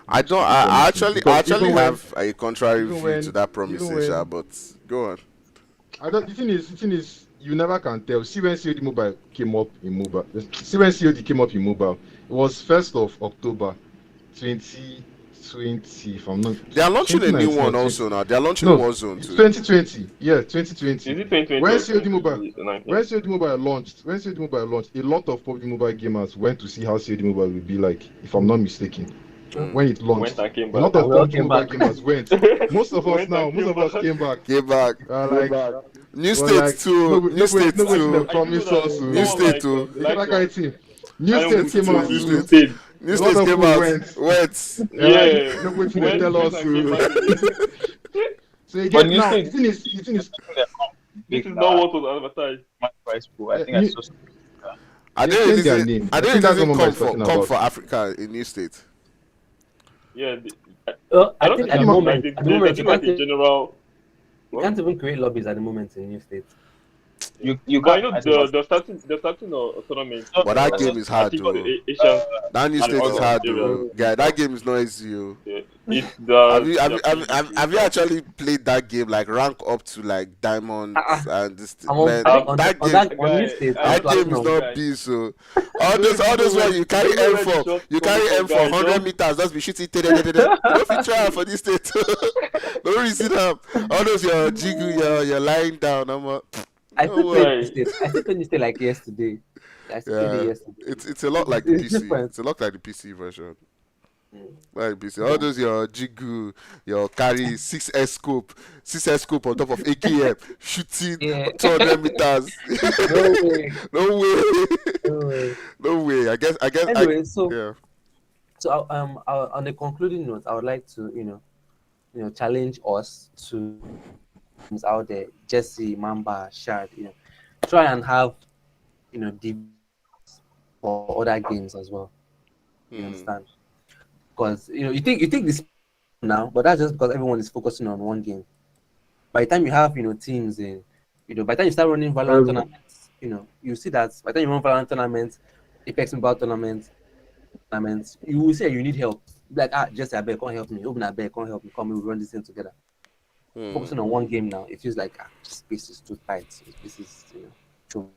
I don't. I actually Because even when- have a contrary even view when- to that promising, even when- Sha, but go on. The thing is, you never can tell. See when COD Mobile came up in mobile. See when COD came up in mobile. It was 1st of October, 2020. If I'm not. They are launching a new 2019, one also now. They are launching No, Warzone it's too. 2020. Yeah, Is 2020. it 2020? When or COD Mobile, 2019? when COD Mobile launched, a lot of PUBG Mobile gamers went to see how COD Mobile would be like. If I'm not mistaken, when it launched. Went and came A lot back. of We all PUBG came Mobile back. gamers went. Most of us Went now, and most came of us back. came back. Came back. Like, New we're states like, too. New states no waiting too. them promise I us. didn't New know that state someone too. like You get that like kind of thing. New I state don't came New out new too. state. New A lot states of came people out. went. Went. They're like, Yeah. no waiting they tell us Went and came to. back again. So you But get new now. state, The thing is, this This is not what was advertised. my price pool. I think I new, saw. I they didn't changed their release it. name. I I didn't think that's release what it Mamba is talking come about. for Africa in new state. Yeah. I I don't think think at the it's moment, like at the there's moment, just like a general. you can't even create lobbies at the moment in new states. You But I got know they're starting a tournament. But that I game is I hard think on though. the Asian That new and state is August hard area. though. Yeah, that game is not easy. Yo. It's Have the you have you actually played that game like rank up to like diamonds and this I'm on, man on, that on game that on new states. I'm that game is platinum. not B so all those where you carry M for guys, 100 meters just be shooting you don't fit try for this state. No reason all those your jiggle you're lying down I no still way. played new states. I still played new state like yesterday. I still played it Yeah, yesterday. it's a lot like the It's PC. different. It's a lot like the PC version. Mm. Like PC. All those your jiggle, your carry 6S scope on top of AKM, shooting Yeah. 200 meters. No way. No way. No way. No way. I guess. Anyway, so Yeah. on the concluding note, I would like to challenge us to out there, Jesse, Mamba, Shad, try and have debates for other games as well. You understand? Because you think this now, but that's just because everyone is focusing on one game. By the time you have teams in, by the time you start running Valorant tournaments, you see that by the time you run Valorant tournaments, Apex Mobile tournaments, you will say you need help. Like Jesse, I beg, come help me. Obinna, I beg, come help me. Come, we run this thing together. Focusing on one game now, it feels like space is too tight. This is too. So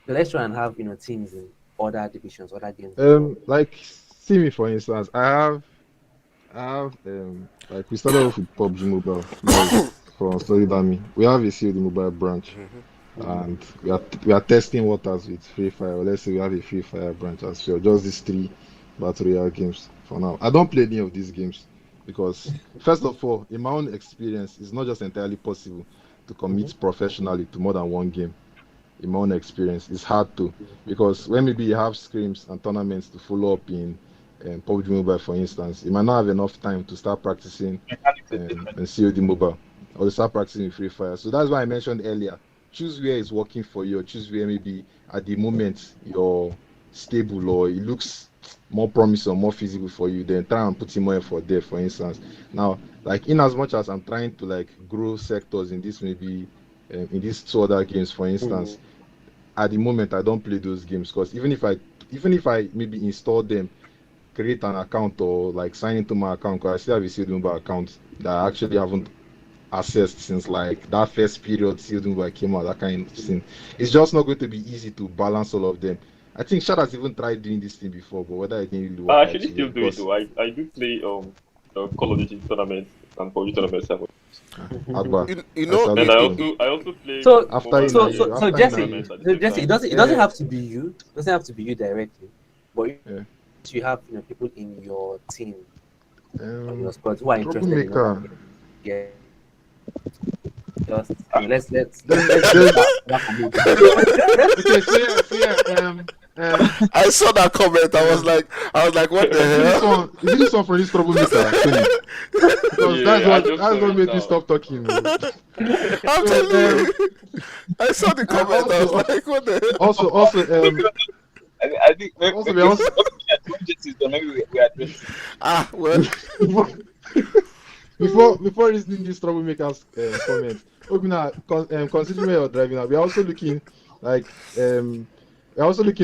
let's try and have teams in other divisions, other games. Like see me for instance, I have like we started off with PUBG Mobile, like for UNsullied Army. We have a COD Mobile branch, and we are testing waters with Free Fire. Or let's say we have a Free Fire branch as well. Just these 3 battle royale games for now. I don't play any of these games because first of all, in my own experience, it's not just entirely possible to commit professionally to more than one game. In my own experience, it's hard to, because when maybe you have scrims and tournaments to follow up in PUBG Mobile, for instance, you might not have enough time to start practicing in COD Mobile or to start practicing in Free Fire. So that's why I mentioned earlier, choose where it's working for you, or choose where maybe at the moment you're stable or it looks more promising or more feasible for you, then try and put in more effort there, for instance. Now, like in as much as I'm trying to like grow sectors in this maybe in these 2 other games, for instance, at the moment I don't play those games because even if I maybe install them, create an account or like sign into my account, because I still have a sealed mobile account that I actually haven't accessed since like that first period sealed mobile came out, that kind of thing. It's just not going to be easy to balance all of them. I think Shad has even tried doing this thing before, but whether it didn't really work I out actually to still him, do it because though. I do play Call of Duty tournaments and PUBG tournaments. Agba, You know, that's And how I also play. So After so you- so, after so you Jesse, know- Jesse, it doesn't Yeah. have to be you. It doesn't have to be you directly, but Yeah. you have people in your team, or your squad who are interested in troublemaker. yeah. Just let's There's- Okay, so yeah, I saw that comment. I was like, what the hell? is this one for this troublemaker? Tony? Because Yeah, I that's just saw what it made me now. stop talking. I'm telling you. I saw the comment. I was like, what the hell? Also, I think maybe Also, we also- maybe we address Well, before listening to this troublemakers comments, Obinna, considering where you're driving now, we're also looking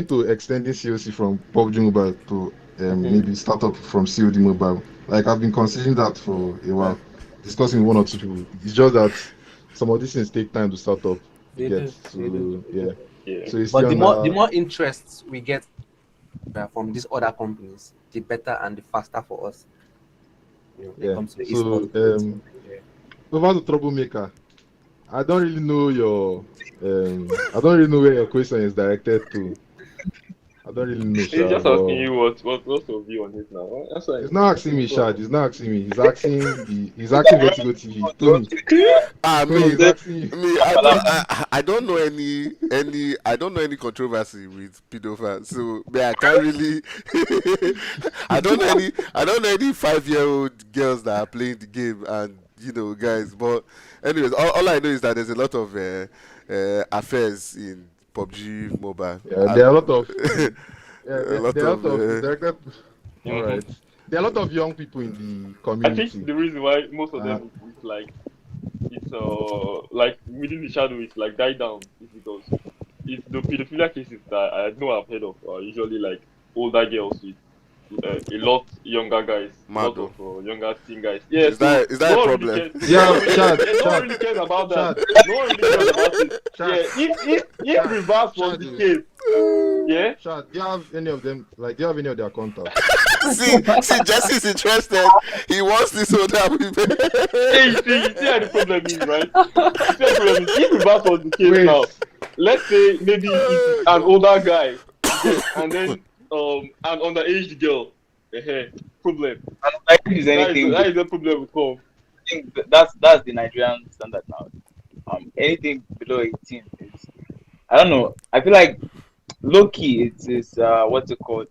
to extending COC from PUBG Mobile to maybe start up from COD Mobile. Like I've been considering that for a while, discussing with 1 or 2 people. It's just that some of these things take time to start up. They Get do. yeah. Yeah. So it's But still the more interests we get from these other companies, the better and the faster for us. When it Yeah. comes to the So, esports. over the troublemaker, I don't really know your I don't really know where your question is directed to. I I don't really know, He's Sha, just asking but you what's your view on it now. That's why. he's not asking me, Go Shad. He's not asking me. He's asking Vertigo TV. I Tony mean, is asking you. I don't know any controversy with pedophiles. So I can't really I don't know any 5-year-old girls that are playing the game and guys. But anyways, all I know is that there's a lot of affairs in PUBG Mobile. Yeah, there are a lot of A lot there are a of lot of directed. All Mhm. right, there are a lot of young people in the I think community. the reason why most of Uh, them it's like within the shadow it's like die down is because it's the pedophilia cases that I know I've heard of are usually like older girls with a lot younger guys, a lot of Mado. younger teen guys. Yeah, Is so that a no one really problem? cares. Yeah, No one really cares about that. Chad, No one really cares about it. Chad, Yeah, if reverse was the case, yeah. Chad, do you have any of them? Like, do you have any of their contacts? see, Jesse's interested. He wants this older women. Hey, you see how the problem is, right? You see how the problem is. If reverse was the case Wait. now, let's say maybe it's an older guy, and then an underage girl, problem. And I think is anything. That is the problem with come. I think that's the Nigerian standard now. Anything below 18 is, I don't know. I feel like low key it is what's it called?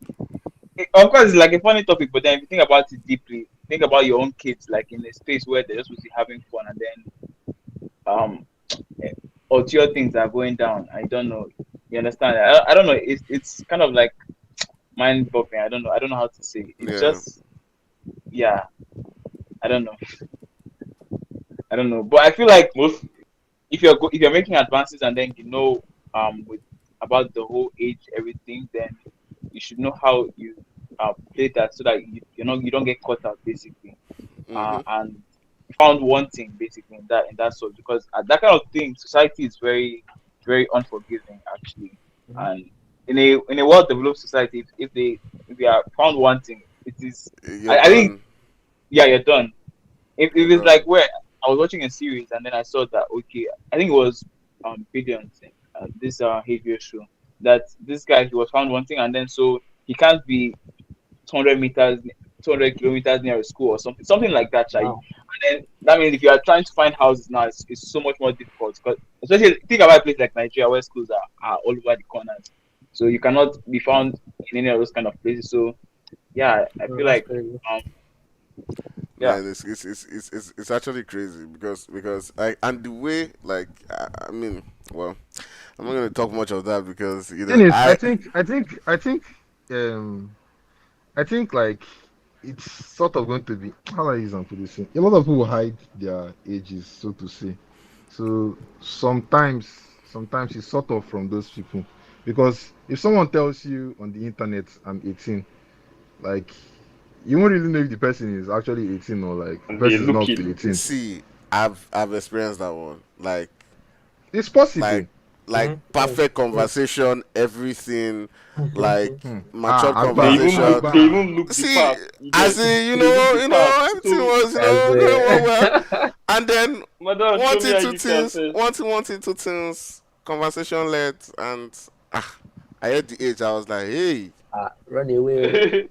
Of course, it's like a funny topic, but then if you think about it deeply, think about your own kids like in a space where they're just supposed to be having fun, and then ulterior things are going down. I don't know. You understand? I don't know. It's kind of like mind boggling. I don't know. I don't know how to say. It's just I don't know. I don't know. But I feel like Most if you're making advances and then with about the whole age everything, then you should know how you play that so that you don't get caught out basically. And found wanting basically in that sort, because at that kind of thing society is very very unforgiving actually. And in a well developed society, if they are found wanting, it is I think you're done. If it's like where I was watching a series and then I saw that, okay, I think it was Billions, this behavior show, that this guy, he was found wanting, and then so he can't be 200 kilometers near a school or something like that, right? Wow. And then that means if you are trying to find houses now, it's so much more difficult, because especially think about a place like Nigeria where schools are all over the corners, so you cannot be found in any of those kind of places. So yeah, I feel like Yeah, it's actually crazy because and the way like I mean, well, I'm not gonna talk much of that because Thing is, I think like it's sort of going to be, how do I use and put this in? A lot of people hide their ages, so to say. So sometimes it's sort of from those people, because if someone tells you on the internet I'm 18, like you won't really know if the person is actually 18 or like the And person is they not look up to it. 18. see, I've experienced that one. It's possible. Like perfect conversation, everything, like matured Agba, They conversation. Agba. even look the See, part. as in, They look the part. everything So, was, going well. And then madam, show me how you can say. wanting to things, conversation led, and I had the age. I was like, hey, Run away.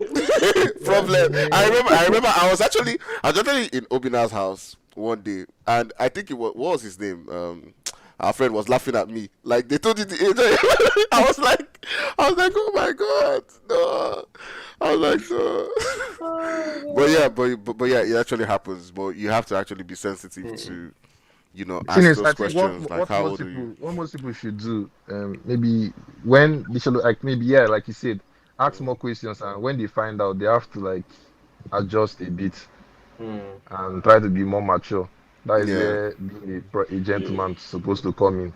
problem. I remember I was actually in Obinna's house one day, and I think what was his name? Our friend was laughing at me. Like they told you the age. I was like, oh my god, no. I was like, no. but yeah, it actually happens. But you have to actually be sensitive to, ask Thing is, those I think questions like how old are you? what most people should do, maybe when they should, like, maybe, yeah, like you said, ask more questions, and when they find out, they have to like adjust a bit and try to be more mature. That is Yeah. where being a gentleman is supposed to come in,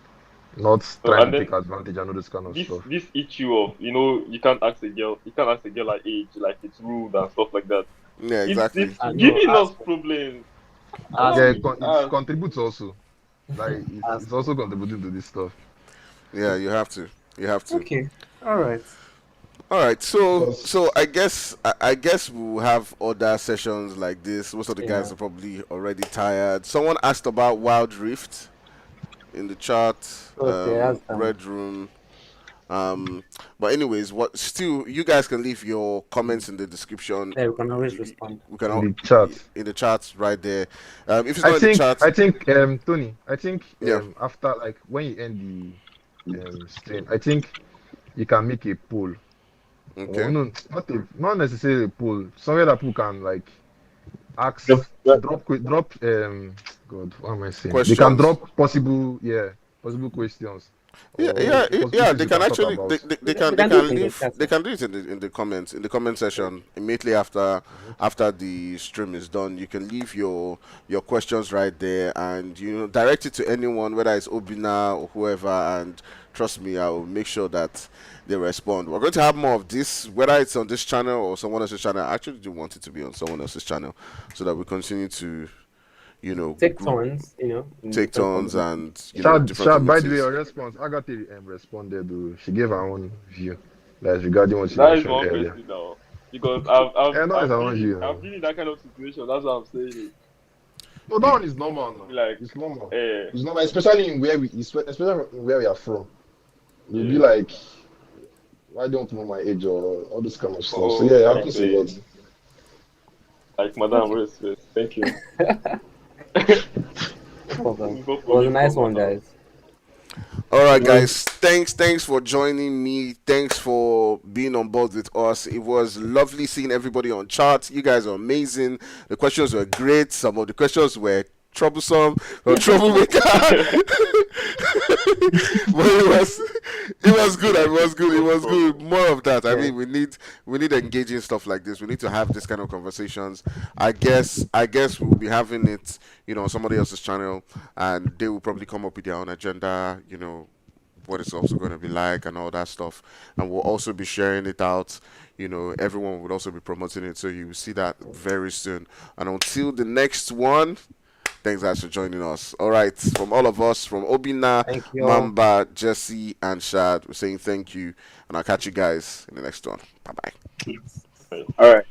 not So, trying and to then take advantage and all this kind of this stuff. this issue of you can't ask a girl her age, like it's rude and stuff like that. Yeah, exactly. It's And giving no, us problems. Yeah, ask it contributes also. Like Ask it's also contributing to this stuff. Yeah, you have to. Okay. All right. All right, so Because I guess we'll have other sessions like this. Most of the guys Yeah. are probably already tired. Someone asked about Wild Rift in the chat. Okay, ask them. Red Room. But anyways, what still you guys can leave your comments in the description. Yeah, we can always respond. We can In the chat. in the chat right there. If it's not in the chat, I think, Tony, I think, Yeah. after, like, when you end the stream, I think you can make a poll. okay. Or no, not necessarily a poll. Somewhere that people can, like, ask, The- the- drop, God, what am I saying? They can Questions. drop possible questions. Yeah, or yeah, possible yeah. things They you can talk actually about. they can They can do it in the leave chat. they can do it in the comments in the comment section immediately after the stream is done. You can leave your questions right there, and direct it to anyone, whether it's Obinna or whoever. And trust me, I will make sure that they respond. We're going to have more of this, whether it's on this channel or someone else's channel. I actually do want it to be on someone else's channel, so that we continue to Take group- turns, take turns and Shad, different by the way, communities. your response, Agatha responded. She gave her own view. That's regarding what she That is mentioned one earlier. question now. Because I've Yeah, no, it's I've around been, you, I've been in that kind of situation. That's what I'm saying. No, that one is normal now. Like, It's normal. eh, It's normal, especially in where we are from. You'll be Yeah. like, why don't you know my age or all this kind of stuff. Oh, So yeah, it like happens a lot. like Madam Respect. Thank you. It was a nice one, guys. All right, guys. Thanks for joining me. Thanks for being on board with us. It was lovely seeing everybody on chat. You guys are amazing. The questions were great. Some of the questions were troublesome or troublemaker. But it was good. It was good. It was good. More of that. I mean, we need engaging stuff like this. We need to have this kind of conversations. I guess we'll be having it, on somebody else's channel, and they will probably come up with their own agenda. What it's also going to be like and all that stuff, and we'll also be sharing it out. Everyone would also be promoting it, so you will see that very soon. And until the next one, thanks guys for joining us. All right, from all of us, from Obinna, Thank you. Mamba, Jesse, and Shad, we're saying thank you, and I'll catch you guys in the next one. Bye bye. All right.